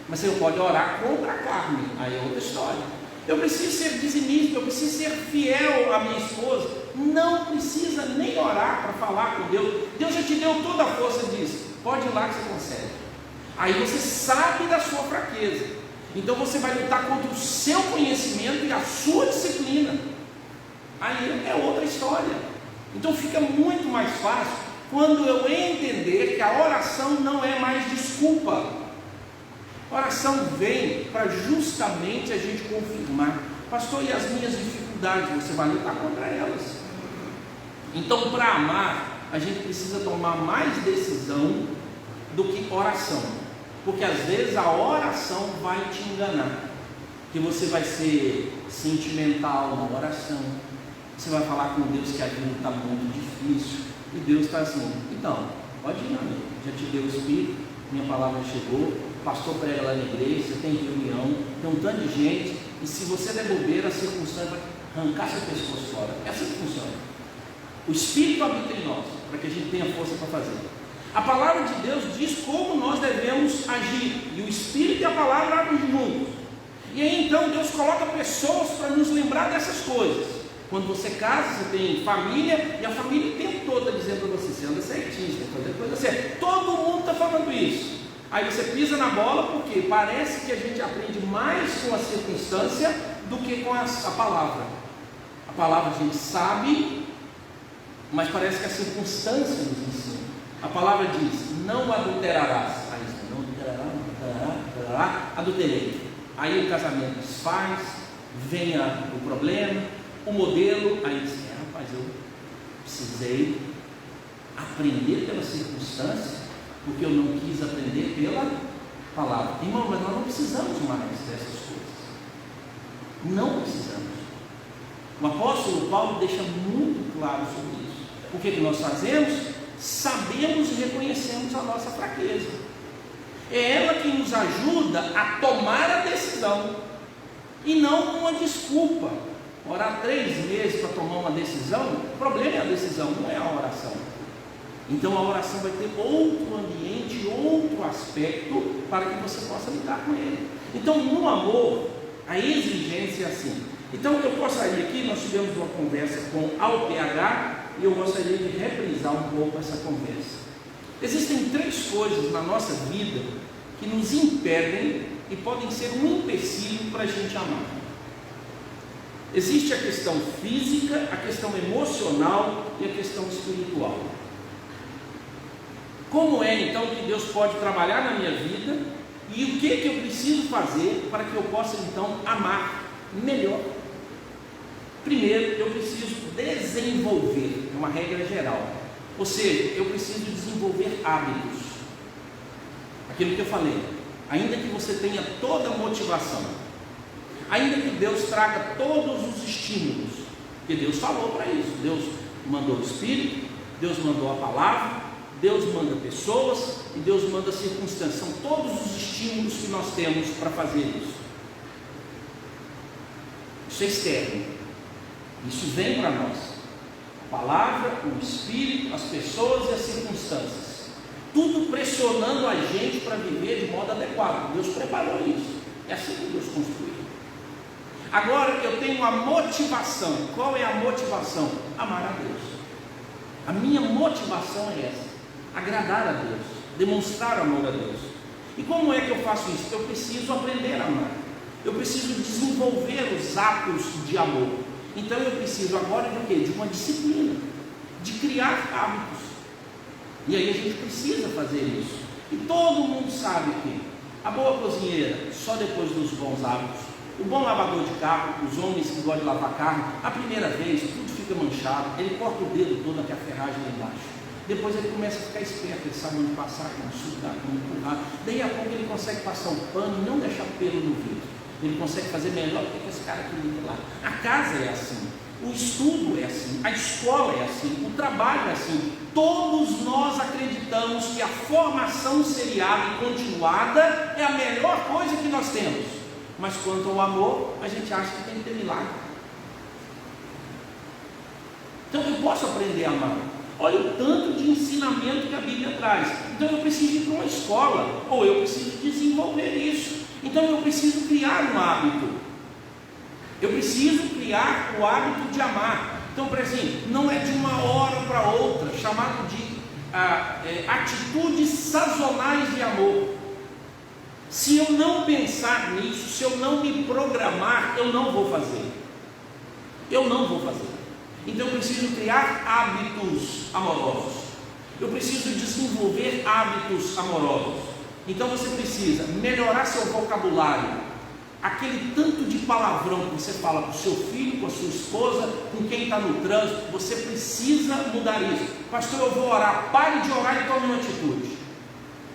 Mas você não pode orar contra a carne, aí é outra história. Eu preciso ser dizimista, eu preciso ser fiel à minha esposa, não precisa nem orar para falar com Deus. Deus já te deu toda a força disso, pode ir lá que você consegue. Aí você sabe da sua fraqueza, então você vai lutar contra o seu conhecimento e a sua disciplina, aí é outra história. Então fica muito mais fácil quando eu entender que a oração não é mais desculpa. A oração vem para justamente a gente confirmar, pastor, e as minhas dificuldades, você vai lutar contra elas. Então, para amar, a gente precisa tomar mais decisão do que oração, porque às vezes a oração vai te enganar, que você vai ser sentimental na oração, você vai falar com Deus que a vida está muito difícil, e Deus está assim, então, pode ir, amigo, já te deu o Espírito, minha palavra chegou, pastor prega lá na igreja, você tem reunião, tem um tanto de gente, e se você der bobeira, a circunstância vai arrancar seu pescoço fora. É assim que funciona. O Espírito habita em nós, para que a gente tenha força para fazer. A palavra de Deus diz como nós devemos agir, e o Espírito e a palavra agem juntos. E aí então Deus coloca pessoas para nos lembrar dessas coisas. Quando você casa, você tem família, e a família o tempo todo está dizendo para você, você anda certinho, você tem que fazer coisa certa. Todo mundo está falando isso. Aí você pisa na bola, porque parece que a gente aprende mais com a circunstância do que com a palavra. A palavra a gente sabe, mas parece que a circunstância nos ensina. A palavra diz, não adulterarás. Aí não adulterará, adulterei. Aí o casamento desfaz, vem o problema, o modelo, aí diz, rapaz, eu precisei aprender pela circunstância, porque eu não quis aprender pela palavra. Irmão, mas nós não precisamos mais dessas coisas. Não precisamos. O apóstolo Paulo deixa muito claro sobre isso. O que nós fazemos? Sabemos e reconhecemos a nossa fraqueza. É ela que nos ajuda a tomar a decisão, e não uma desculpa. Orar 3 meses para tomar uma decisão, o problema é a decisão, não é a oração. Então a oração vai ter outro ambiente, outro aspecto para que você possa lidar com ele. Então no amor, a exigência é assim. Então eu gostaria aqui, nós tivemos uma conversa com Al PH, e eu gostaria de reprisar um pouco essa conversa. Existem 3 coisas na nossa vida que nos impedem e podem ser um empecilho para a gente amar. Existe a questão física, a questão emocional e a questão espiritual. Como é então que Deus pode trabalhar na minha vida e o que eu preciso fazer para que eu possa então amar melhor? Primeiro, eu preciso desenvolver, é uma regra geral, ou seja, eu preciso desenvolver hábitos. Aquilo que eu falei, ainda que você tenha toda a motivação, ainda que Deus traga todos os estímulos, porque Deus falou para isso, Deus mandou o Espírito, Deus mandou a palavra, Deus manda pessoas e Deus manda circunstâncias. São todos os estímulos que nós temos para fazer isso. Isso é externo. Isso vem para nós. A palavra, o Espírito, as pessoas e as circunstâncias. Tudo pressionando a gente para viver de modo adequado. Deus preparou isso. É assim que Deus construiu. Agora eu tenho a motivação. Qual é a motivação? Amar a Deus. A minha motivação é essa: agradar a Deus, demonstrar amor a Deus. E como é que eu faço isso? Eu preciso aprender a amar. Eu preciso desenvolver os atos de amor. Então eu preciso agora de quê? De uma disciplina, de criar hábitos. E aí a gente precisa fazer isso. E todo mundo sabe que a boa cozinheira, só depois dos bons hábitos. O bom lavador de carro, os homens que gostam de lavar carro, a primeira vez tudo fica manchado, ele corta o dedo todo até a ferragem lá embaixo. Depois ele começa a ficar esperto, ele sabe onde passar, como sugar, como empurrar. Daí a pouco ele consegue passar um pano e não deixar pelo no vidro. Ele consegue fazer melhor do que esse cara que liga lá. A casa é assim, o estudo é assim, a escola é assim, o trabalho é assim. Todos nós acreditamos que a formação seriada e continuada é a melhor coisa que nós temos. Mas quanto ao amor, a gente acha que tem que ter milagre. Então eu posso aprender a amar. Olha o tanto de ensinamento que a Bíblia traz. Então eu preciso ir para uma escola, ou eu preciso desenvolver isso. Então eu preciso criar um hábito. Eu preciso criar o hábito de amar. Então, por exemplo, não é de uma hora para outra, chamado de atitudes sazonais de amor. Se eu não pensar nisso, se eu não me programar, eu não vou fazer. Eu não vou fazer. Então eu preciso criar hábitos amorosos. Eu preciso desenvolver hábitos amorosos. Então você precisa melhorar seu vocabulário. Aquele tanto de palavrão que você fala com o seu filho, com a sua esposa, com quem está no trânsito, você precisa mudar isso. Pastor, eu vou orar. Pare de orar e tome uma atitude.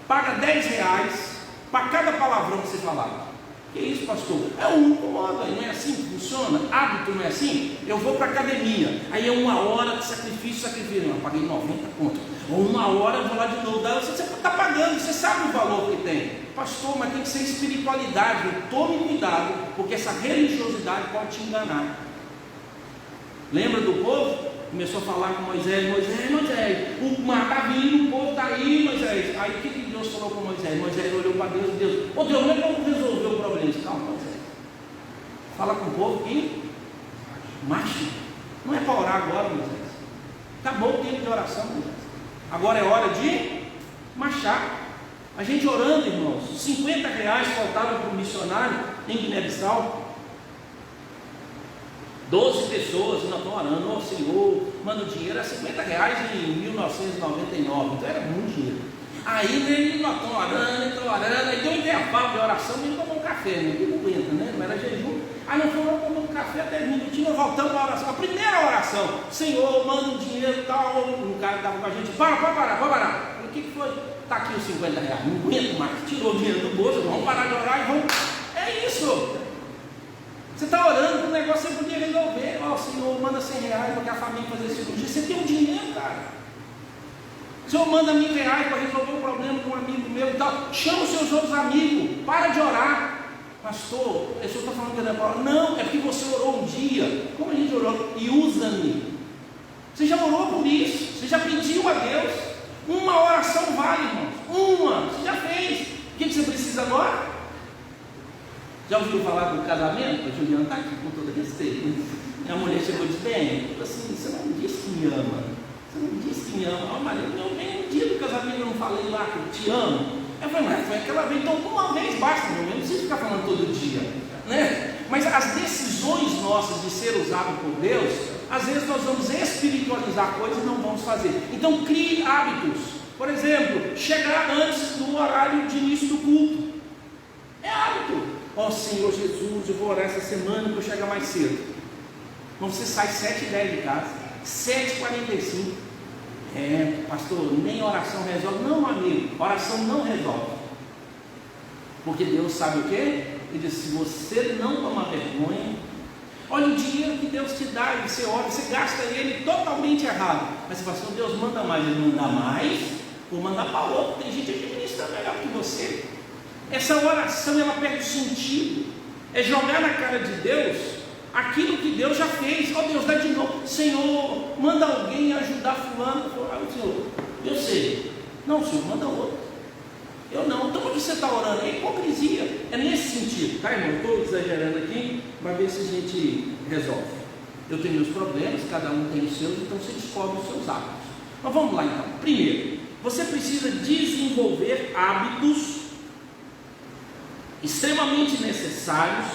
Paga R$10 para cada palavrão que você falar. Que isso, pastor? É o único modo, não é assim que funciona? Hábito não é assim? Eu vou para a academia, aí é 1 hora de sacrifício, eu paguei 90 conto. Ou 1 hora eu vou lá de novo. Você está pagando, você sabe o valor que tem. Pastor, mas tem que ser espiritualidade. Tome cuidado, porque essa religiosidade pode te enganar. Lembra do povo? Começou a falar com Moisés, o mar está vindo, o povo está aí, Moisés. Aí o que Deus falou com Moisés? Moisés olhou para Deus e Deus, Deus, como é que eu vou resolver o problema? Calma, Moisés. Fala com o povo que marche. Não é para orar agora, Moisés. Acabou o tempo de oração, Moisés. Agora é hora de marchar. A gente orando, irmãos, R$50 faltavam para o missionário em Guiné-Bissau. 12 pessoas ainda estão orando, ó Senhor, manda o dinheiro, era R$50 em 1999, então era muito dinheiro. Aí eles não estão orando, aí deu um intervalo de oração, ele tomou um café, né? Ele não aguenta, né? Não era jejum. Aí nós fomos tomar um café, 10 minutinhos, nós voltamos para a oração. A primeira oração, Senhor, manda o dinheiro e tal. Um cara estava com a gente, para. O que foi? Está aqui os R$50, não aguento mais, tirou o dinheiro do bolso, vamos parar de orar e vamos. É isso. Você está orando, o negócio você podia resolver. Ó, Senhor, manda R$100 para que a família fazer cirurgia. Você tem um dinheiro, cara. O Senhor manda R$1.000 para resolver um problema com um amigo meu e tal. Chama os seus outros amigos, para de orar. Pastor, o senhor está falando que não é para orar? Não, é porque você orou um dia. Como a gente orou? E usa-me. Você já orou por isso, você já pediu a Deus. Uma oração vale, irmãos. Uma, você já fez. O que você precisa agora? Já ouviu falar do casamento? A Juliana está aqui com todo respeito. Minha mulher chegou e disse: bem, assim, você não disse que me ama. Você não disse que me ama. Oh, Maria, eu venho no dia do casamento, eu não falei lá que eu te amo. Eu falei, mas foi aquela vez, então uma vez basta, meu irmão, não precisa ficar falando todo dia, né? Mas as decisões nossas de ser usado por Deus, às vezes nós vamos espiritualizar coisas e não vamos fazer. Então crie hábitos. Por exemplo, chegar antes do horário de início do culto. É hábito. Ó Senhor Jesus, eu vou orar essa semana para eu chegar mais cedo. Então você sai 7h10 de casa, 7h45. Pastor, nem oração resolve. Não, amigo, oração não resolve. Porque Deus sabe o quê? Ele diz: se você não tomar vergonha, Olha o dinheiro que Deus te dá, e você olha, você gasta ele totalmente errado. Mas você fala assim, Deus manda mais, Ele não dá mais, vou mandar para outro. Tem gente administrando melhor que você. Essa oração, ela perde o sentido. É jogar na cara de Deus aquilo que Deus já fez. Oh Deus, dá de novo. Senhor, manda alguém ajudar fulano. Senhor, eu sei. Não, Senhor, manda outro. Eu não. Então por que você está orando? É hipocrisia. É nesse sentido, tá, irmão? Estou exagerando aqui para ver se a gente resolve. Eu tenho meus problemas, cada um tem os seus, então você descobre os seus hábitos. Mas vamos lá então. Primeiro, você precisa desenvolver hábitos extremamente necessários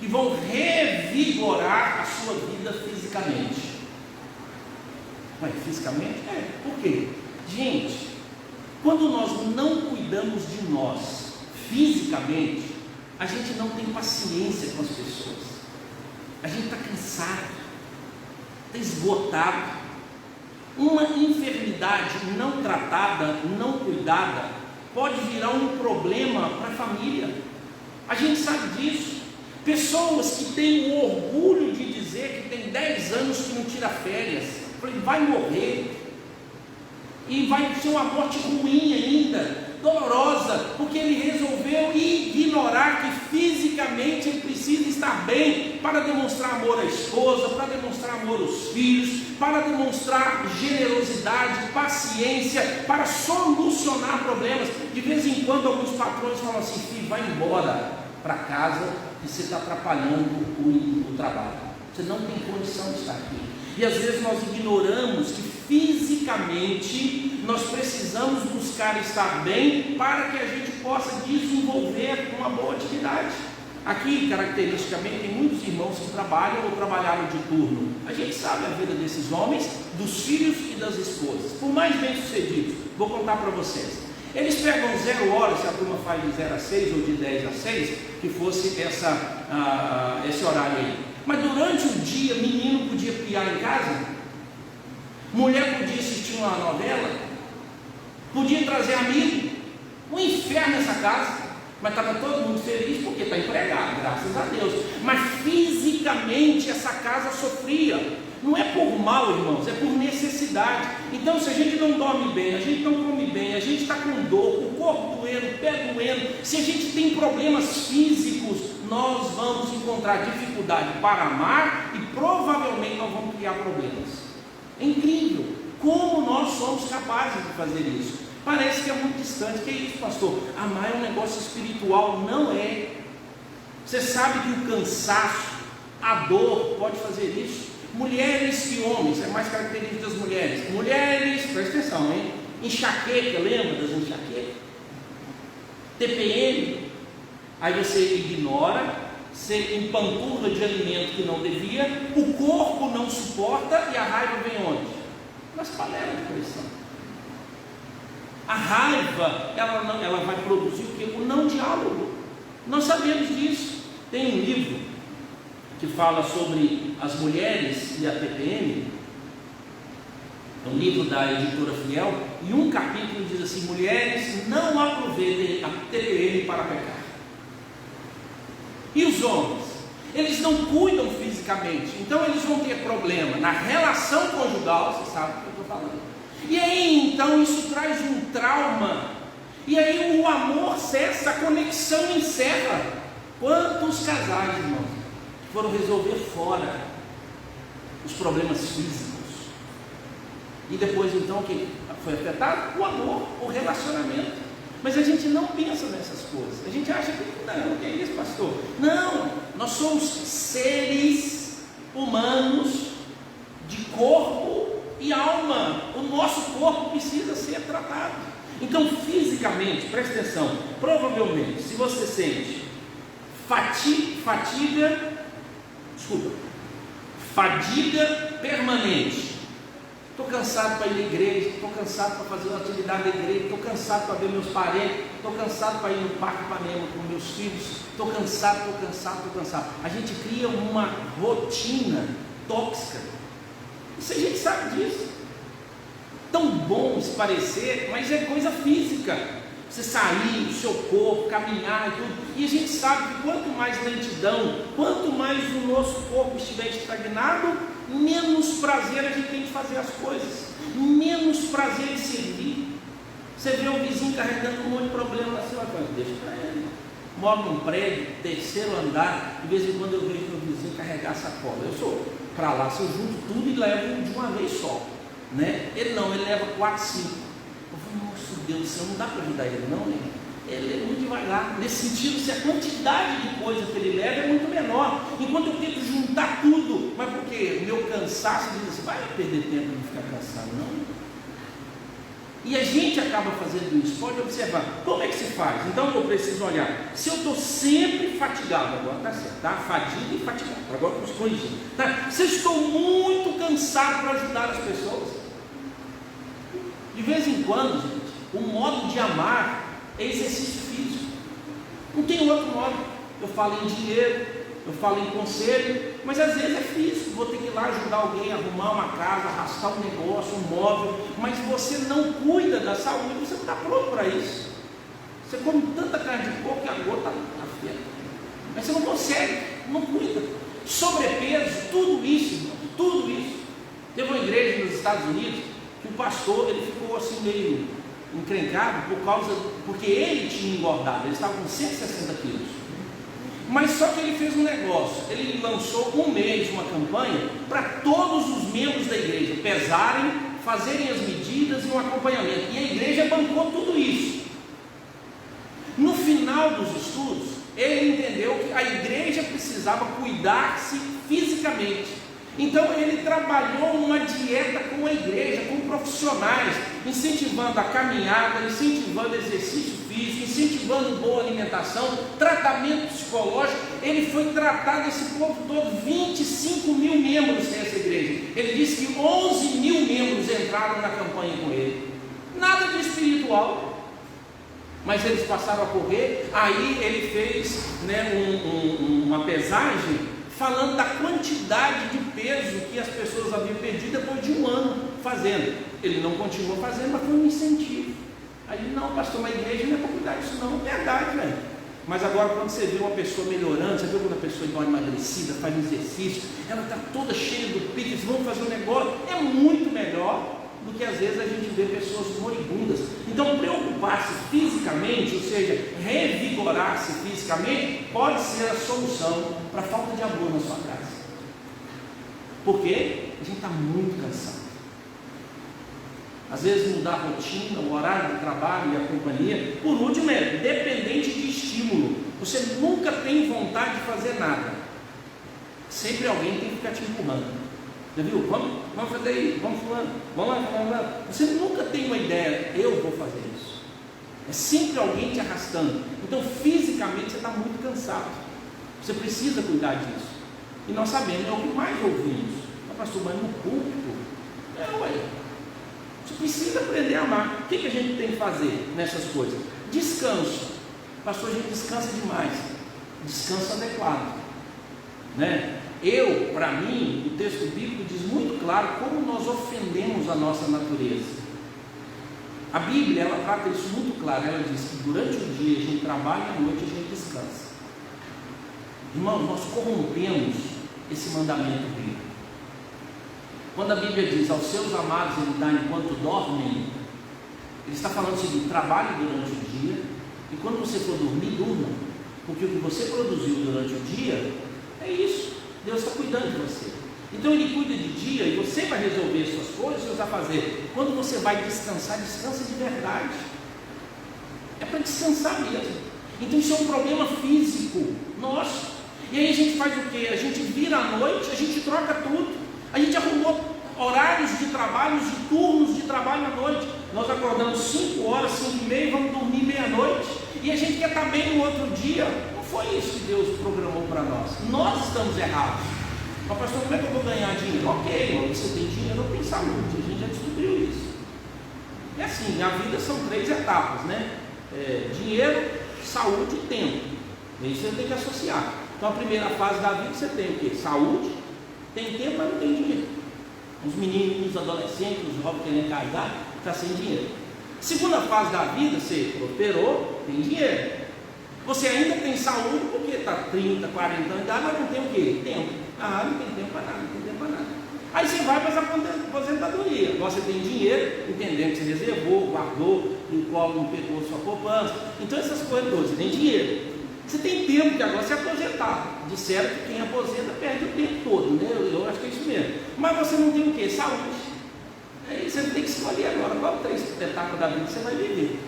que vão revigorar a sua vida fisicamente. Ué, fisicamente? Por quê? Gente, quando nós não cuidamos de nós fisicamente, a gente não tem paciência com as pessoas. A gente está cansado, está esgotado. Uma enfermidade não tratada, não cuidada, pode virar um problema para a família. A gente sabe disso. Pessoas que têm o orgulho de dizer que tem 10 anos que não tira férias, vai morrer, e vai ser uma morte ruim ainda, dolorosa, porque ele resolveu ignorar que fisicamente ele precisa estar bem para demonstrar amor à esposa, para demonstrar amor aos filhos, para demonstrar generosidade, paciência, para solucionar problemas. De vez em quando alguns patrões falam assim, filho, vai embora para casa e você está atrapalhando o trabalho, você não tem condição de estar aqui. E às vezes nós ignoramos que fisicamente nós precisamos buscar estar bem para que a gente possa desenvolver uma boa atividade. Aqui, caracteristicamente, tem muitos irmãos que trabalham ou trabalharam de turno. A gente sabe a vida desses homens, dos filhos e das esposas, por mais bem sucedidos. Vou contar para vocês. Eles pegam 0 horas, se a turma faz de 0 a 6 ou de 10 a 6, que fosse esse horário aí. Mas durante o dia, menino podia piar em casa, mulher podia assistir uma novela, podia trazer amigo, um inferno nessa casa, mas estava todo mundo feliz porque está empregado, graças a Deus. Mas fisicamente essa casa sofria, não é por mal, irmãos, é por necessidade. Então se a gente não dorme bem, a gente não come bem, a gente está com dor, o corpo doendo, o pé doendo, se a gente tem problemas físicos, nós vamos encontrar dificuldade para amar e provavelmente nós vamos criar problemas. É incrível como nós somos capazes de fazer isso. Parece que é muito distante. Que é isso, pastor? Amar é um negócio espiritual. Não é. Você sabe que o cansaço, a dor pode fazer isso. Mulheres e homens, é mais característica das mulheres. Mulheres, presta atenção, hein? Enxaqueca, lembra das enxaquecas? TPM. Aí você ignora, você empanturra de alimento que não devia, o corpo não suporta e a raiva vem onde? Nas panelas de pressão. A raiva, ela vai produzir o quê? O não diálogo. Nós sabemos disso. Tem um livro que fala sobre as mulheres e a TPM, é um livro da editora Fiel, e um capítulo diz assim: mulheres, não aproveitem a TPM para pecar. E os homens? Eles não cuidam fisicamente, então eles vão ter problema na relação conjugal, você sabe o que eu estou falando. E aí então isso traz um trauma, e aí o amor cessa, a conexão encerra. Quantos casais, irmãos, foram resolver fora os problemas físicos, e depois então o que foi afetado? O amor, o relacionamento. Mas a gente não pensa nessas coisas. A gente acha que não, que é isso, pastor? Não, nós somos seres humanos de corpo e alma. O nosso corpo precisa ser tratado. Então, fisicamente, presta atenção, provavelmente, se você sente fadiga permanente, estou cansado para ir à igreja, estou cansado para fazer uma atividade da igreja, estou cansado para ver meus parentes, estou cansado para ir no Parque Ipanema com meus filhos, estou cansado. A gente cria uma rotina tóxica. Isso a gente sabe disso. Tão bom se parecer, mas é coisa física. Você sair, o seu corpo, caminhar e tudo. E a gente sabe que quanto mais lentidão, quanto mais o nosso corpo estiver estagnado, menos prazer a gente tem de fazer as coisas, menos prazer de servir. Você vê um vizinho carregando um monte de problema na sua casa, deixa para ele. Moro num prédio, 3º andar, de vez em quando eu vejo meu vizinho carregar sacola. Eu sou para lá, se eu junto tudo e levo de uma vez só, né? Ele não, ele leva 4, 5. Eu falo, nossa Deus do céu, não dá para ajudar ele não, né? Ele é muito devagar, nesse sentido, se a quantidade de coisa que ele leva é muito menor, enquanto eu tento juntar tudo, mas porque o meu cansaço diz assim, vai perder tempo de ficar cansado, não? E a gente acaba fazendo isso. Pode observar, como é que se faz? Então eu preciso olhar, se eu estou sempre fatigado, agora está certo, tá? Fadiga e fatigado, agora eu estou corrigindo, tá? Se eu estou muito cansado para ajudar as pessoas, de vez em quando, gente, o modo de amar é exercício físico, não tem outro modo. Eu falo em dinheiro, eu falo em conselho, mas às vezes é físico. Vou ter que ir lá ajudar alguém a arrumar uma casa, arrastar um negócio, um móvel, mas você não cuida da saúde, você não está pronto para isso. Você come tanta carne de porco que a gota está feia, mas você não consegue, não cuida. Sobrepeso, tudo isso, irmão, tudo isso. Teve uma igreja nos Estados Unidos que o pastor ele ficou assim meio encrencado porque ele tinha engordado, ele estava com 160 quilos. Mas só que ele fez um negócio, ele lançou um mês uma campanha para todos os membros da igreja pesarem, fazerem as medidas e um acompanhamento, e a igreja bancou tudo isso. No final dos estudos, ele entendeu que a igreja precisava cuidar-se fisicamente. Então ele trabalhou uma dieta com a igreja, com profissionais, incentivando a caminhada, incentivando exercício físico, incentivando boa alimentação, tratamento psicológico. Ele foi tratar desse povo todo. 25 mil membros tem essa igreja. Ele disse que 11 mil membros entraram na campanha com ele. Nada de espiritual, mas eles passaram a correr. Aí ele fez, uma pesagem falando da quantidade de peso que as pessoas haviam perdido depois de um ano fazendo. Ele não continuou fazendo, mas foi um incentivo. Aí, não, pastor, uma igreja não é para cuidar disso não. Verdade, velho. Mas agora quando você vê uma pessoa melhorando, você vê quando a pessoa dá uma emagrecida, faz um exercício, ela está toda cheia do pique, eles vão fazer um negócio, é muito melhor do que às vezes a gente vê pessoas moribundas. Então preocupar-se fisicamente, ou seja, revigorar-se fisicamente, pode ser a solução para a falta de amor na sua casa. Porque a gente está muito cansado. Às vezes mudar a rotina, o horário do trabalho e a companhia. Por último, é dependente de estímulo. Você nunca tem vontade de fazer nada. Sempre alguém tem que ficar te empurrando. Já viu? Vamos fazer aí, vamos fulano, vamos lá. Você nunca tem uma ideia, eu vou fazer isso. É sempre alguém te arrastando. Então fisicamente você está muito cansado. Você precisa cuidar disso. E nós sabemos, é o que mais ouvimos. Pastor, mas no púlpito? Você precisa aprender a amar. O que a gente tem que fazer nessas coisas? Descanso. Pastor, a gente descansa demais. Descanso adequado, né? Para mim, o texto bíblico diz muito claro como nós ofendemos a nossa natureza. A Bíblia, ela trata isso muito claro. Ela diz que durante o dia a gente trabalha e à noite a gente descansa. Irmãos, nós corrompemos esse mandamento bíblico. Quando a Bíblia diz aos seus amados ele dá enquanto dormem, ele está falando o seguinte: trabalhe durante o dia, e quando você for dormir, durma, porque o que você produziu durante o dia é isso. Deus está cuidando de você. Então ele cuida de dia e você vai resolver suas coisas, você vai fazer. Quando você vai descansar, descansa de verdade. É para descansar mesmo. Então isso é um problema físico nosso. E aí a gente faz o quê? A gente vira à noite, a gente troca tudo. A gente arrumou horários de trabalho, de turnos de trabalho à noite. Nós acordamos 5 horas, 5h30, vamos dormir meia-noite. E a gente quer estar bem no outro dia. Foi isso que Deus programou para nós. Nós estamos errados. Mas pastor, como é que eu vou ganhar dinheiro? Ok, você tem dinheiro, eu tenho saúde. A gente já descobriu isso. E assim, a vida são 3 etapas, né? Dinheiro, saúde e tempo. Isso você tem que associar. Então a primeira fase da vida você tem o quê? Saúde, tem tempo, mas não tem dinheiro. Os meninos, os adolescentes, os jovens querendo casar, está sem dinheiro. Segunda fase da vida, você prosperou, tem dinheiro. Você ainda tem saúde porque está 30, 40 anos de idade, mas não tem o quê? Tempo. Não tem tempo para nada, não tem tempo para nada. Aí você vai para a aposentadoria. Agora você tem dinheiro, entendendo que você reservou, guardou, não pegou sua poupança. Então essas coisas todas, você tem dinheiro. Você tem tempo que agora se aposentar. Disseram que quem aposenta perde o tempo todo, né? Eu acho que é isso mesmo. Mas você não tem o quê? Saúde. Aí você tem que escolher agora qual três etapas da vida você vai viver.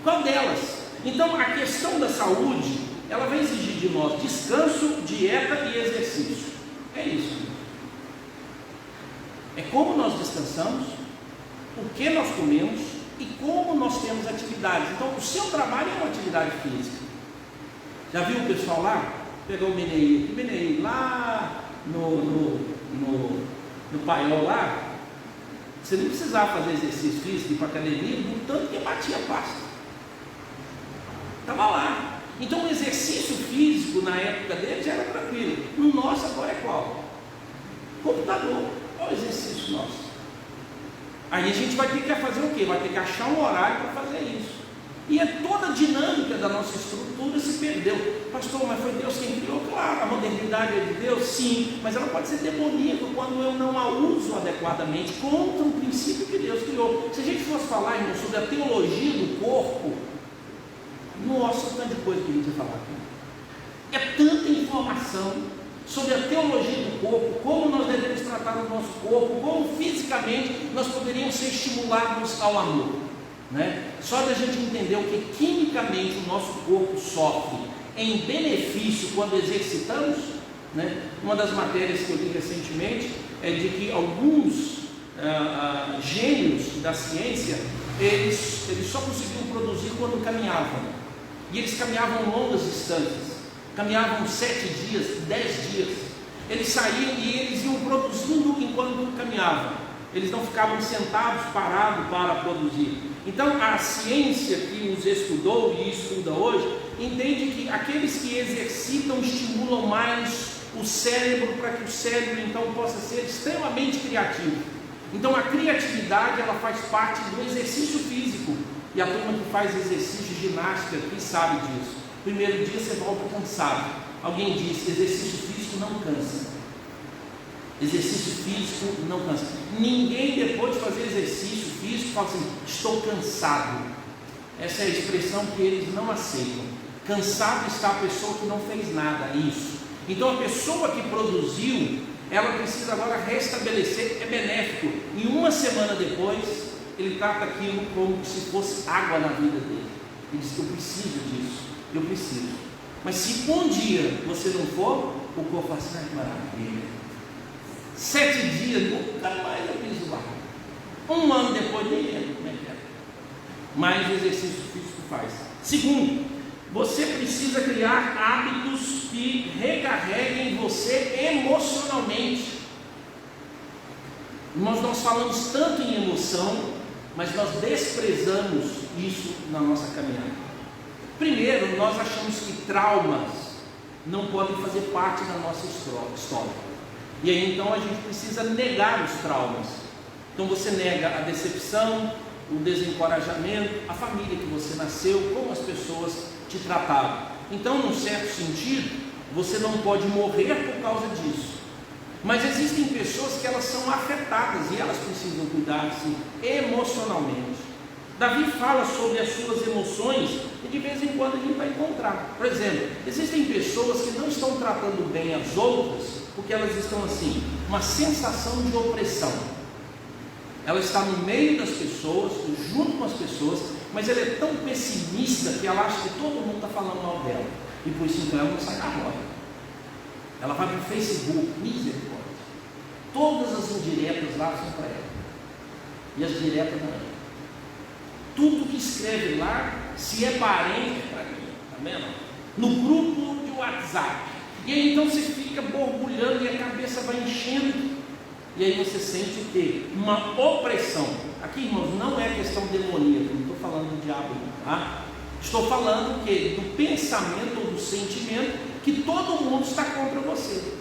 Qual delas? Então a questão da saúde, ela vai exigir de nós descanso, dieta e exercício. É isso. É como nós descansamos, o que nós comemos e como nós temos atividades. Então o seu trabalho é uma atividade física. Já viu o pessoal lá? Pegou o Meneí lá no paiol lá. Você não precisava fazer exercício físico, ir para a academia, do tanto que batia pasta. Estava lá. Então o exercício físico na época deles era tranquilo. No nosso agora é qual? Computador. Qual é o exercício nosso? Aí a gente vai ter que fazer o quê? Vai ter que achar um horário para fazer isso. E toda a dinâmica da nossa estrutura se perdeu. Pastor, mas foi Deus quem criou? Claro, a modernidade é de Deus, sim, mas ela pode ser demoníaca quando eu não a uso adequadamente contra o princípio que Deus criou. Se a gente fosse falar, irmão, sobre a teologia do corpo, nossa, tanta coisa que a gente ia falar aqui. É tanta informação sobre a teologia do corpo, como nós devemos tratar o nosso corpo, como fisicamente nós poderíamos ser estimulados ao amor. Né? Só da gente entender o que quimicamente o nosso corpo sofre em benefício quando exercitamos, né? Uma das matérias que eu li recentemente é de que alguns gênios da ciência, eles só conseguiam produzir quando caminhavam, e eles caminhavam longas distâncias, caminhavam 7 dias, 10 dias, eles saíam e eles iam produzindo enquanto caminhavam, eles não ficavam sentados, parados para produzir. Então a ciência que os estudou e estuda hoje, entende que aqueles que exercitam estimulam mais o cérebro, para que o cérebro então possa ser extremamente criativo. Então a criatividade, ela faz parte do exercício físico, e a turma que faz exercício ginástica aqui sabe disso. Primeiro dia você volta cansado. Alguém diz, exercício físico não cansa. Exercício físico não cansa. Ninguém depois de fazer exercício físico fala assim, estou cansado. Essa é a expressão que eles não aceitam. Cansado está a pessoa que não fez nada, isso. Então a pessoa que produziu, ela precisa agora restabelecer, é benéfico. E uma semana depois, ele trata aquilo como se fosse água na vida dele. Ele diz, eu preciso disso, eu preciso. Mas se um dia você não for, o corpo fala assim, maravilha. 7 dias, nunca mais eu piso lá. 1 ano depois, nem lembro como é que é. Mas o exercício físico faz. Segundo, você precisa criar hábitos que recarreguem você emocionalmente. Nós falamos tanto em emoção, mas nós desprezamos isso na nossa caminhada. Primeiro, nós achamos que traumas não podem fazer parte da nossa história. E aí então a gente precisa negar os traumas. Então você nega a decepção, o desencorajamento, a família que você nasceu, como as pessoas te trataram. Então, num certo sentido, você não pode morrer por causa disso. Mas existem pessoas que elas são afetadas e elas precisam cuidar-se emocionalmente. Davi fala sobre as suas emoções e de vez em quando a gente vai encontrar. Por exemplo, existem pessoas que não estão tratando bem as outras porque elas estão assim, uma sensação de opressão. Ela está no meio das pessoas, junto com as pessoas, mas ela é tão pessimista que ela acha que todo mundo está falando mal dela. E por isso então ela não sai na roda. Ela vai para o Facebook, misericórdia. Todas as indiretas lá são para ela. E as diretas não é. Tudo que escreve lá, se é parente, é para mim. Está vendo? No grupo de WhatsApp. E aí então você fica borbulhando e a cabeça vai enchendo. E aí você sente o quê? Uma opressão. Aqui, irmãos, não é questão demoníaca, não estou falando do diabo, tá? Estou falando que do pensamento ou do sentimento que todo mundo está contra você.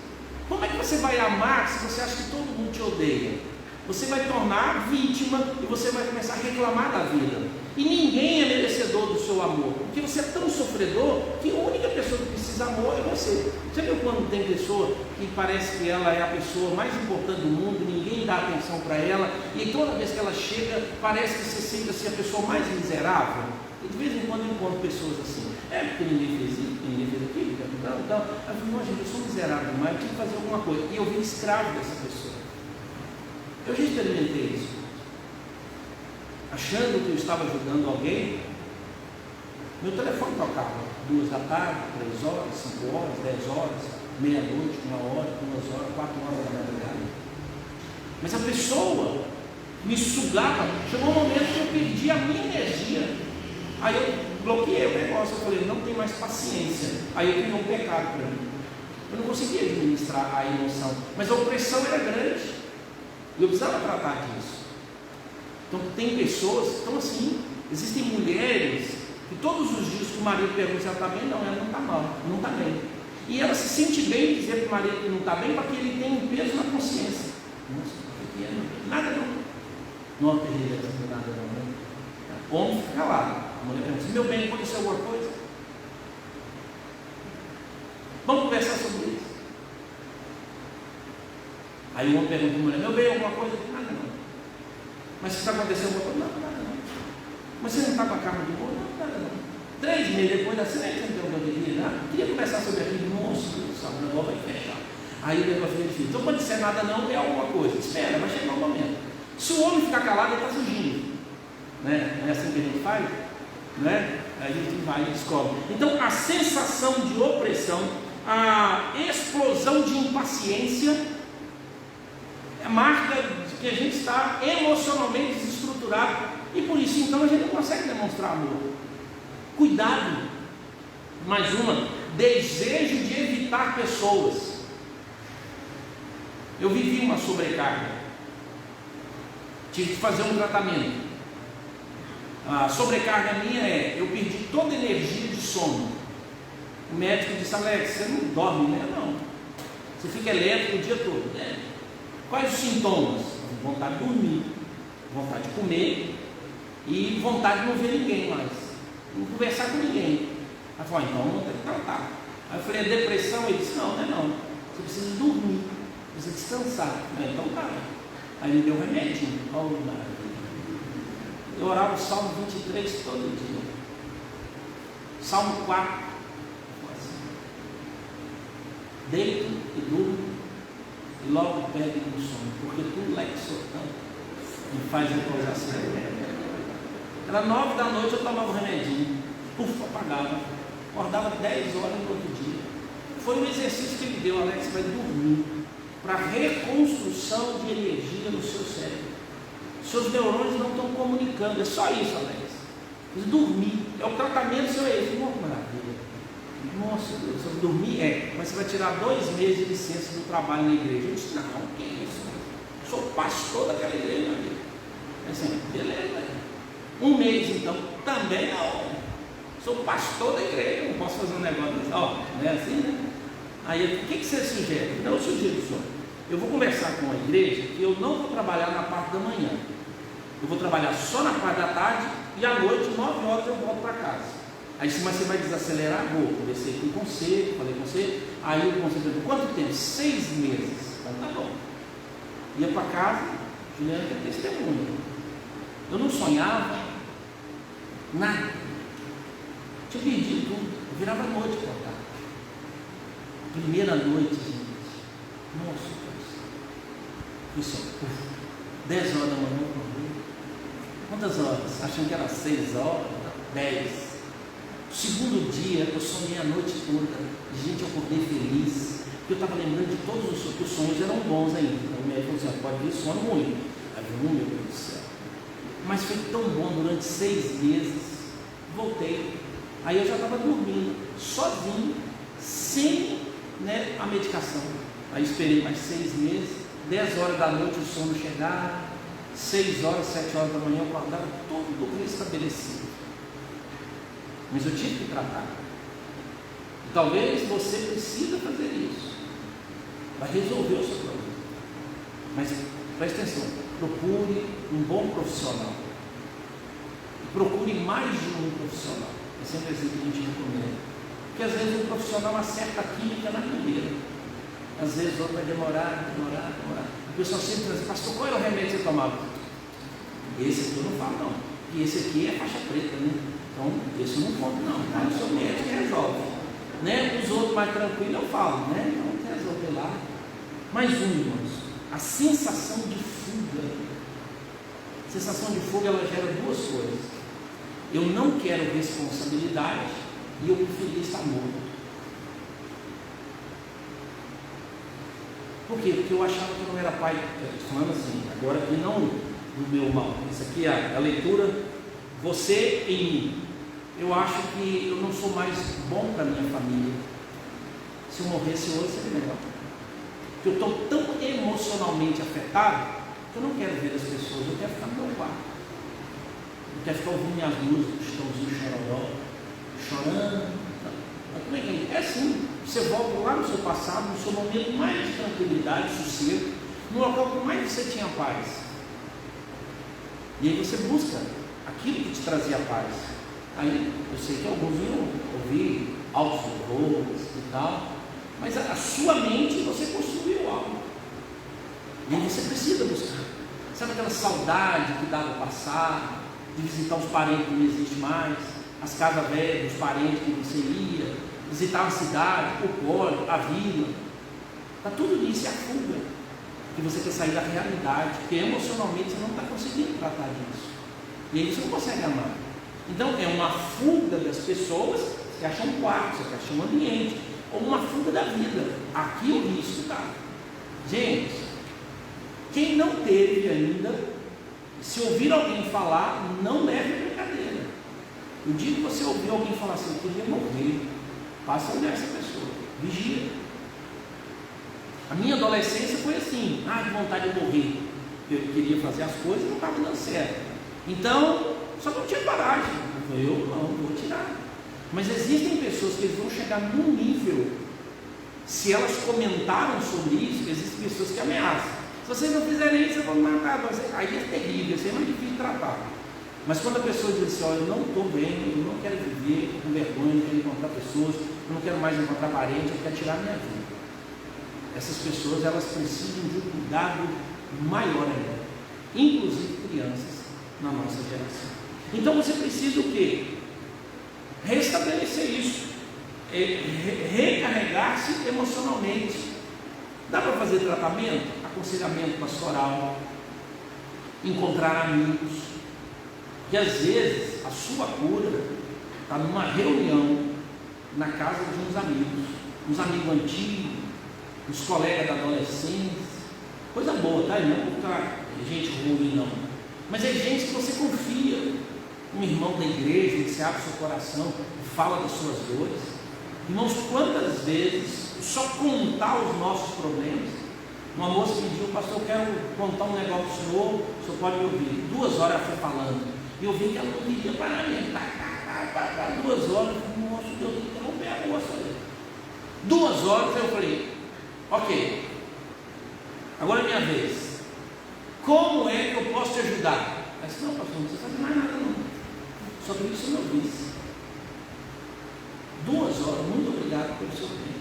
Como é que você vai amar se você acha que todo mundo te odeia? Você vai tornar vítima e você vai começar a reclamar da vida. E ninguém é merecedor do seu amor, porque você é tão sofredor que a única pessoa que precisa de amor é você. Você viu quando tem pessoa que parece que ela é a pessoa mais importante do mundo, ninguém dá atenção para ela, e toda vez que ela chega, parece que você sente assim a pessoa mais miserável? E de vez em quando eu encontro pessoas assim, porque ninguém fez isso, ninguém fez aquilo, então, eu falo, não, gente, eu sou miserável demais, eu preciso fazer alguma coisa. E eu vim escravo dessa pessoa. Eu já experimentei isso. Achando que eu estava ajudando alguém, meu telefone tocava 2 da tarde, 3 horas, 5 horas, 10 horas, meia-noite, 1 hora, 2 horas, 4 horas da madrugada. Mas a pessoa me sugava. Chegou um momento que eu perdi a minha energia. Aí eu bloqueei o negócio, eu falei, não tenho mais paciência. Aí eu criei um pecado para mim. Eu não conseguia administrar a emoção, mas a opressão era grande. E eu precisava tratar disso. Então tem pessoas que estão assim, existem mulheres que todos os dias que o marido pergunta se ela está bem, não, ela não está mal, não está bem. E ela se sente bem em dizer para o marido que não está bem, porque ele tem um peso na consciência. Nossa, nada não. Não acredito nada não. O homem fica calado. A mulher pergunta, meu bem, aconteceu alguma coisa? Vamos conversar sobre isso. Aí o homem pergunta para a mulher, meu bem, alguma coisa? Nada não. Mas se está acontecendo alguma coisa? Não, nada não. Mas você não está com a cama de boa? Não, nada não. 3 meses depois da cena, você não tem alguma bebida? Queria conversar sobre aquilo, nossa, o negócio vai fechar. Aí o negócio vai difícil. Então, quando disser nada não, é alguma coisa. Espera, vai chegar um momento. Se o homem ficar calado, ele está fugindo. Né? Não é assim que a gente faz? Né? A gente vai e descobre. Então, a sensação de opressão, a explosão de impaciência, é marca de que a gente está emocionalmente desestruturado. E por isso, então, a gente não consegue demonstrar amor. Cuidado. Mais uma, desejo de evitar pessoas. Eu vivi uma sobrecarga. Tive que fazer um tratamento. A sobrecarga minha eu perdi toda a energia de sono. O médico disse, Alex, você não dorme, né? Não. Você fica elétrico o dia todo. Né? Quais os sintomas? Vontade de dormir, vontade de comer e vontade de não ver ninguém mais. Não conversar com ninguém. Ela falou, então não tem que tratar. Aí eu falei, a depressão? Ele disse, não, não é não. Você precisa dormir, precisa descansar. Então tá. Aí me deu um remedinho. Eu orava o Salmo 23 todo dia. Salmo 4. Deito e durmo e logo pego no sono, porque tu lexotando me faz repousar sempre. Era 9 da noite, eu tomava um remedinho, apagava, acordava 10 horas no outro dia. Foi um exercício que ele deu, Alex, vai dormir, para reconstrução de energia no seu cérebro. Seus neurônios não estão comunicando, é só isso, Alex. Dormir, é o tratamento seu eixo. Nossa, maravilha. Nossa Deus, eu dormir mas você vai tirar 2 meses de licença do trabalho na igreja. Eu disse, não, que isso? Eu sou pastor daquela igreja, meu amigo. Assim, beleza. 1 mês então, também não. Sou pastor da igreja, não posso fazer um negócio desse. Não é assim, né? Aí, o que você sugere? Não, eu sugiro, senhor. Eu vou conversar com a igreja que eu não vou trabalhar na parte da manhã. Eu vou trabalhar só na parte da tarde e à noite, 9 horas, eu volto para casa. Aí disse, mas você vai desacelerar? Vou. Conversei com o conselho, falei com você. Aí o conselho perguntou, quanto tempo? 6 meses. Então tá bom. Ia para casa, Juliana que é testemunha. Eu não sonhava nada. Tinha perdido tudo. Eu virava à noite para cá. Primeira noite, gente. Nossa, Deus. Foi só 10 horas da manhã. Quantas horas? Achando que era 6 horas, 10. Segundo dia, eu sonhei a noite toda. Gente, eu acordei feliz. Porque eu estava lembrando de todos os sonhos, eram bons ainda. Então, o médico falou assim, pode vir sono ruim. Aí eu, meu Deus do céu. Mas foi tão bom durante 6 meses. Voltei. Aí eu já estava dormindo, sozinho, sem a medicação. Aí esperei mais 6 meses. 10 horas da noite o sono chegava. 6 horas, 7 horas da manhã eu acordava todo restabelecido. Mas eu tive que tratar. E talvez você precisa fazer isso. Vai resolver o seu problema. Mas preste atenção, procure um bom profissional. procure mais de um profissional. É sempre assim que a gente recomenda. Porque às vezes um profissional acerta a química na primeira. Às vezes o outro vai demorar. O pessoal sempre diz, pastor, qual era o remédio que você tomava? Esse aqui eu não falo não. E esse aqui é faixa preta, né? Então, esse eu não conto não. Tá no seu médico que resolve. Né? Os outros mais tranquilos eu falo, né? Então resolver lá. Mais um, irmãos. A sensação de fuga. A sensação de fuga, ela gera duas coisas. Eu não quero responsabilidade e eu preferia estar morto. Por quê? Porque eu achava que eu não era pai. Falando assim, agora aqui não do meu mal. Isso aqui é a leitura, você em mim. Eu acho que eu não sou mais bom para a minha família. Se eu morresse hoje, seria melhor. Porque eu estou tão emocionalmente afetado que eu não quero ver as pessoas, eu quero ficar no meu quarto. Eu quero ficar ouvindo minhas músicas, Chitãozinho Chororó, chorando. Mas como é que é? É assim, você volta lá no seu passado, no seu momento mais de tranquilidade, sossego, no local que mais você tinha paz. E aí você busca aquilo que te trazia paz. Aí eu sei que alguns iam ouvir altos louvores e tal, mas a sua mente você construiu algo. E aí você precisa buscar. Sabe aquela saudade que dá do passado, de visitar os parentes que não existem mais, as casas velhas, os parentes que você ia, visitar a cidade, o colo, a vila. Está tudo nisso, é a fuga. Que você quer sair da realidade, porque emocionalmente você não está conseguindo tratar disso. E aí você não consegue amar. Então é uma fuga das pessoas, você acha um quarto, você acha um ambiente, ou uma fuga da vida. Aqui o risco está. Gente, quem não teve ainda, se ouvir alguém falar, não leve a brincadeira. O dia que você ouvir alguém falar assim, eu queria morrer, passa a olhar essa pessoa, vigia. A minha adolescência foi assim, de vontade de morrer. Eu queria fazer as coisas e não estava dando certo. Então, só que eu não tinha coragem. Eu não vou tirar. Mas existem pessoas que vão chegar num nível, se elas comentaram sobre isso, existem pessoas que ameaçam. Se vocês não fizerem isso, eu vou me matar. Aí é terrível, isso é mais difícil de tratar. Mas quando a pessoa diz assim, olha, eu não estou bem, eu não quero viver, estou com vergonha, não quero encontrar pessoas, eu não quero mais encontrar parentes, eu quero tirar a minha vida. Essas pessoas, elas precisam de um cuidado maior ainda, inclusive crianças na nossa geração. Então você precisa o quê? Restabelecer isso, recarregar-se emocionalmente. Dá para fazer tratamento, aconselhamento pastoral, encontrar amigos, que às vezes a sua cura está numa reunião na casa de uns amigos antigos, os colegas da adolescência, coisa boa, tá? Não tá gente ruim não, mas é gente que você confia, um irmão da igreja, que você abre seu coração, fala das suas dores. Irmãos, quantas vezes só contar os nossos problemas, uma moça pediu, pastor, eu quero contar um negócio para o senhor pode me ouvir. 2 horas ela foi falando, e eu vi que ela não queria parar mesmo, 2 horas, nossa, Deus, interromper a moça. 2 horas eu falei, ok, agora é minha vez, como é que eu posso te ajudar? Ela disse, não, pastor, não precisa fazer mais nada não, só que isso eu não disse. 2 horas, muito obrigado pelo seu tempo.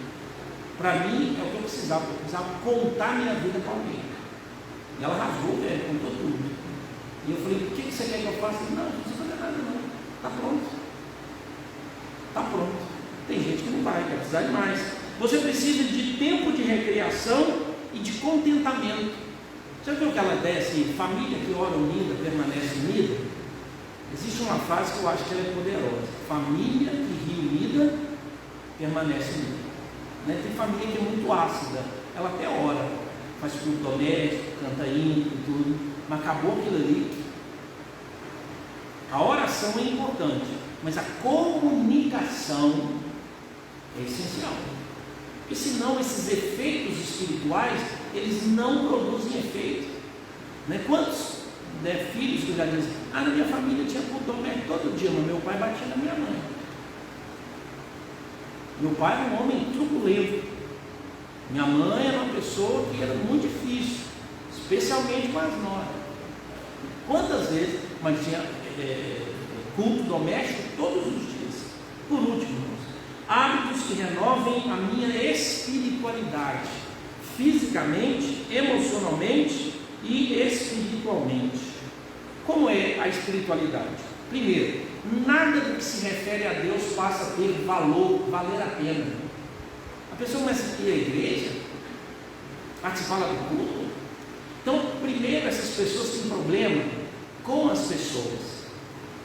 Para mim é o que eu precisava contar minha vida para alguém. E ela rasgou, contou tudo. E eu falei, o que você quer que eu faça? Não, não precisa fazer nada não, está pronto. Está pronto. Tem gente que não vai precisar de mais. Você precisa de tempo de recreação e de contentamento. Você viu que ela desce, família que ora unida permanece unida? Existe uma frase que eu acho que ela é poderosa. Família que ri unida permanece unida. Né? Tem família que é muito ácida, ela até ora, faz culto doméstico, canta hino e tudo, mas acabou aquilo ali. A oração é importante, mas a comunicação é essencial. Porque senão esses efeitos espirituais, eles não produzem efeito. Né? Quantos filhos que já dizem, na minha família tinha culto doméstico todo dia, mas meu pai batia na minha mãe. Meu pai era um homem truculento. Minha mãe era uma pessoa que era muito difícil, especialmente com as noras. Quantas vezes, mas tinha culto doméstico todos os dias. Por último, hábitos que renovem a minha espiritualidade, fisicamente, emocionalmente e espiritualmente. Como é a espiritualidade? Primeiro, nada do que se refere a Deus passa a ter valor, valer a pena. A pessoa começa a ir à igreja, participar lá do culto. Então, primeiro, essas pessoas têm problema com as pessoas,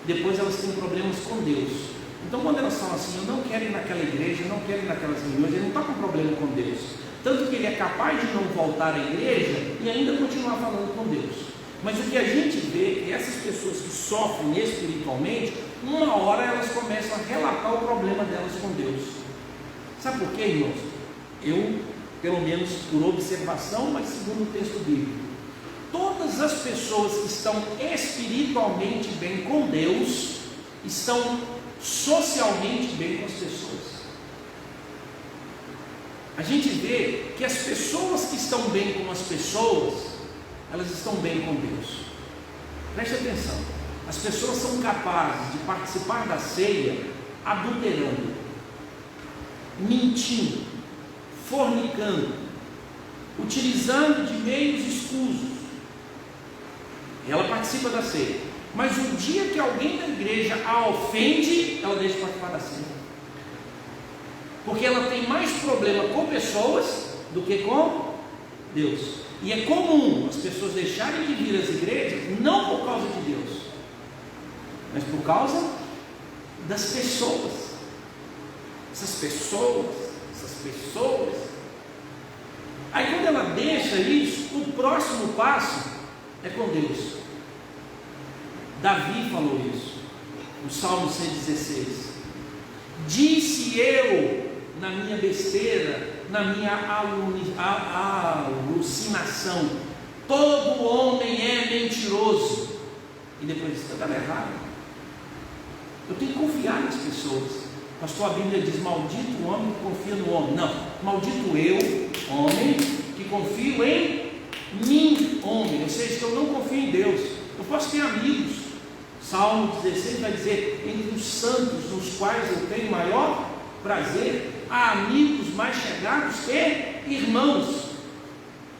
depois elas têm problemas com Deus. Então, quando elas falam assim, eu não quero ir naquela igreja, eu não quero ir naquelas reuniões, ele não está com problema com Deus. Tanto que ele é capaz de não voltar à igreja e ainda continuar falando com Deus. Mas o que a gente vê é que essas pessoas que sofrem espiritualmente, uma hora elas começam a relatar o problema delas com Deus. Sabe por quê, irmãos? Eu, pelo menos por observação, mas segundo o texto bíblico, todas as pessoas que estão espiritualmente bem com Deus, estão socialmente bem com as pessoas. A gente vê que as pessoas que estão bem com as pessoas, elas estão bem com Deus. Preste atenção, as pessoas são capazes de participar da ceia adulterando, mentindo, fornicando, utilizando de meios escusos. Ela participa da ceia, mas o dia que alguém da igreja a ofende, ela deixa de participar da ceia, porque ela tem mais problema com pessoas do que com Deus. E é comum as pessoas deixarem de vir às igrejas, não por causa de Deus, mas por causa das pessoas. Essas pessoas. Aí quando ela deixa isso, o próximo passo é com Deus. Davi falou isso, no Salmo 116. Disse eu, na minha besteira, na minha alucinação, todo homem é mentiroso. E depois disse, está errado. Eu tenho que confiar nas pessoas. Pastor, a Bíblia diz, maldito o homem que confia no homem. Não, maldito eu, homem, que confio em mim, homem. Ou seja, que eu não confio em Deus. Eu posso ter amigos. Salmo 16 vai dizer, entre os santos nos quais eu tenho maior prazer, há amigos mais chegados que irmãos.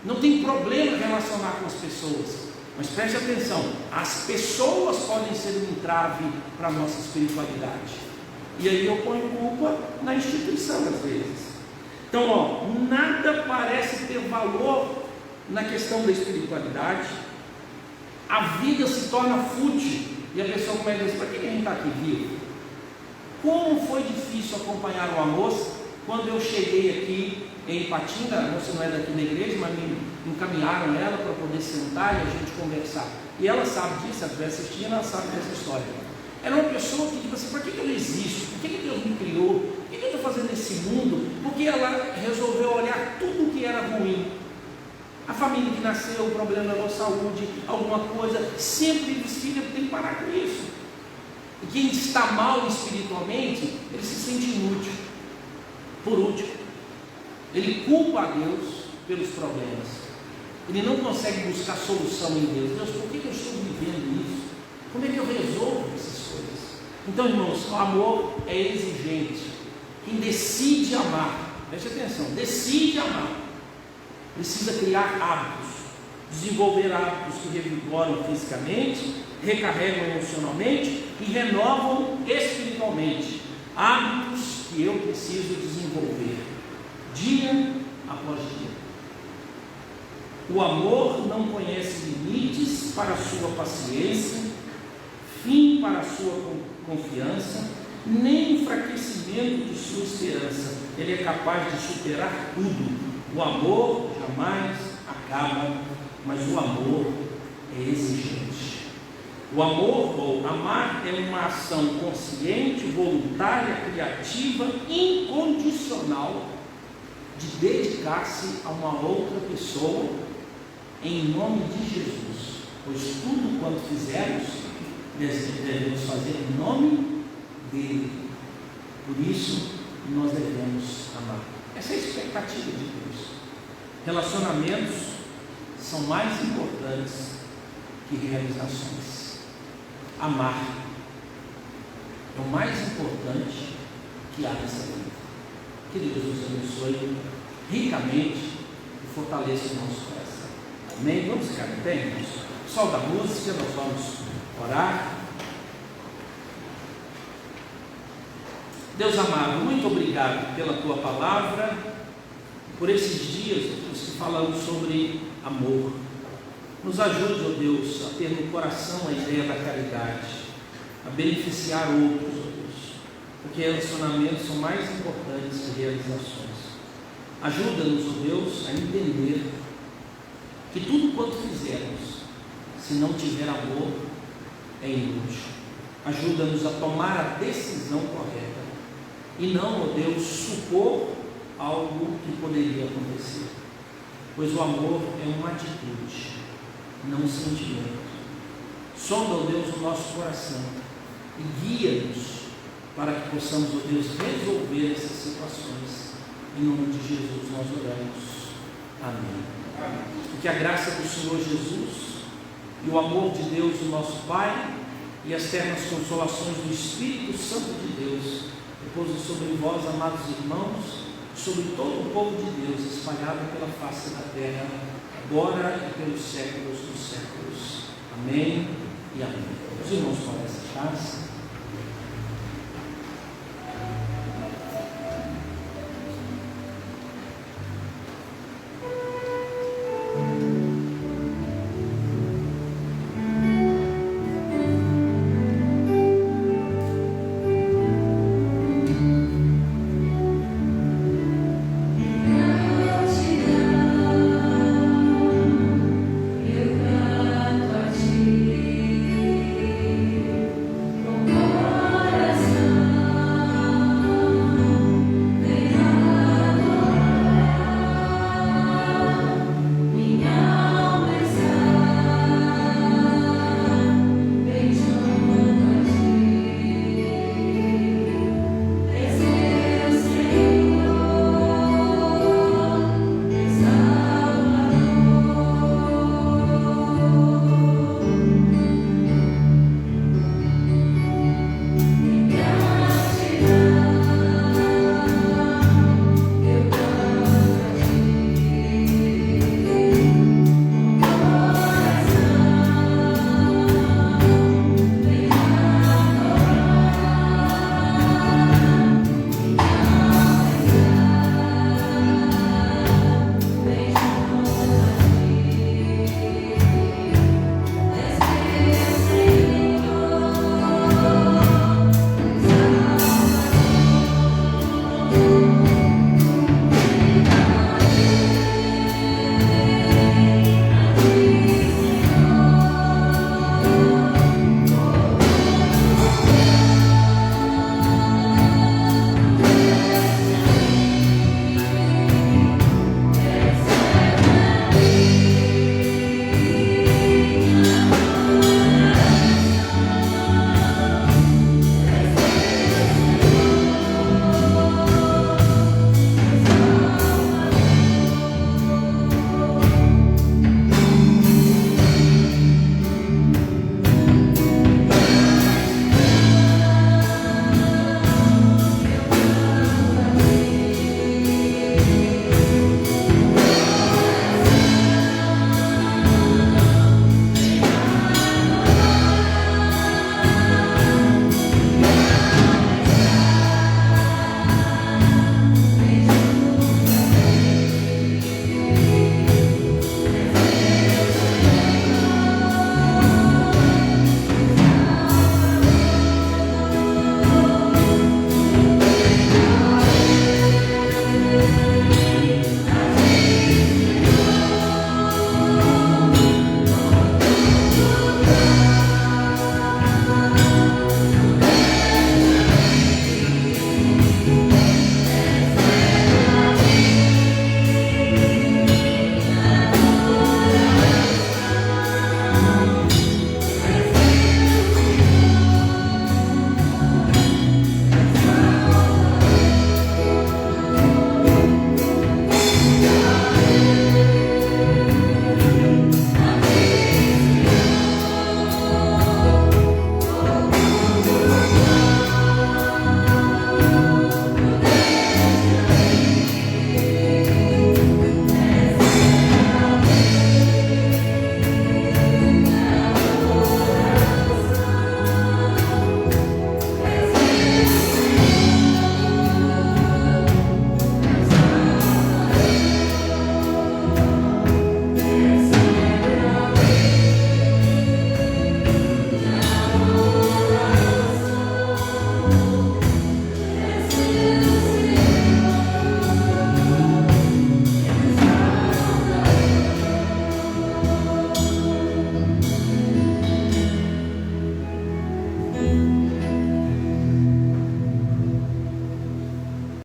Não tem problema relacionar com as pessoas, mas preste atenção, as pessoas podem ser um entrave para a nossa espiritualidade, e aí eu ponho culpa na instituição às vezes. Então, nada parece ter valor na questão da espiritualidade, a vida se torna fútil, e a pessoa começa a dizer, para que a gente está aqui vivo? Como foi difícil acompanhar uma moça quando eu cheguei aqui em Ipatinga. A moça não é daqui da igreja, mas me encaminharam ela para poder sentar e a gente conversar. E ela sabe disso, se ela estiver assistindo, ela sabe dessa história. Era uma pessoa que tipo assim, para que eu existo? Por que Deus me criou? O que eu estou fazendo nesse mundo? Porque ela resolveu olhar tudo que era ruim. A família que nasceu, o problema da saúde, alguma coisa, sempre diz, filha, tem que parar com isso. E quem está mal espiritualmente, ele se sente inútil. Por último, ele culpa a Deus pelos problemas. Ele não consegue buscar solução em Deus. Deus, por que eu estou vivendo isso? Como é que eu resolvo essas coisas? Então, irmãos, o amor é exigente. Quem decide amar, preste atenção, decide amar, precisa criar hábitos, desenvolver hábitos que revigoram fisicamente, recarregam emocionalmente e renovam espiritualmente. Hábitos que eu preciso desenvolver dia após dia. O amor não conhece limites para a sua paciência, fim para a sua confiança, nem enfraquecimento de sua esperança. Ele é capaz de superar tudo. O amor jamais acaba, mas o amor é exigente. O amor, ou amar, é uma ação consciente, voluntária, criativa, incondicional, de dedicar-se a uma outra pessoa em nome de Jesus. Pois tudo quanto fizermos, devemos fazer em nome dele. Por isso, nós devemos amar. Essa é a expectativa de Deus. Relacionamentos são mais importantes que realizações. Amar É o mais importante que há nessa vida. Que Deus nos abençoe ricamente e fortaleça o nosso coração. Amém? Vamos ficar em pé, irmãos? Solta a música, nós vamos orar. Deus amado, muito obrigado pela tua palavra, por esses dias que falamos sobre amor. Nos ajude, ó Deus, a ter no coração a ideia da caridade, a beneficiar outros, ó Deus, porque relacionamentos são mais importantes que realizações. Ajuda-nos, ó Deus, a entender que tudo quanto fizermos, se não tiver amor, é inútil. Ajuda-nos a tomar a decisão correta e não, ó Deus, supor algo que poderia acontecer, pois o amor é uma atitude, não um sentimento. Sonda, ó Deus, o nosso coração e guia-nos para que possamos, ó Deus, resolver essas situações. Em nome de Jesus nós oramos. Amém. E que a graça do Senhor Jesus e o amor de Deus, o nosso Pai, e as ternas consolações do Espírito Santo de Deus repousem sobre vós, amados irmãos, sobre todo o povo de Deus espalhado pela face da terra, agora e pelos séculos dos séculos. Amém e amém. Os irmãos podem sentar-se.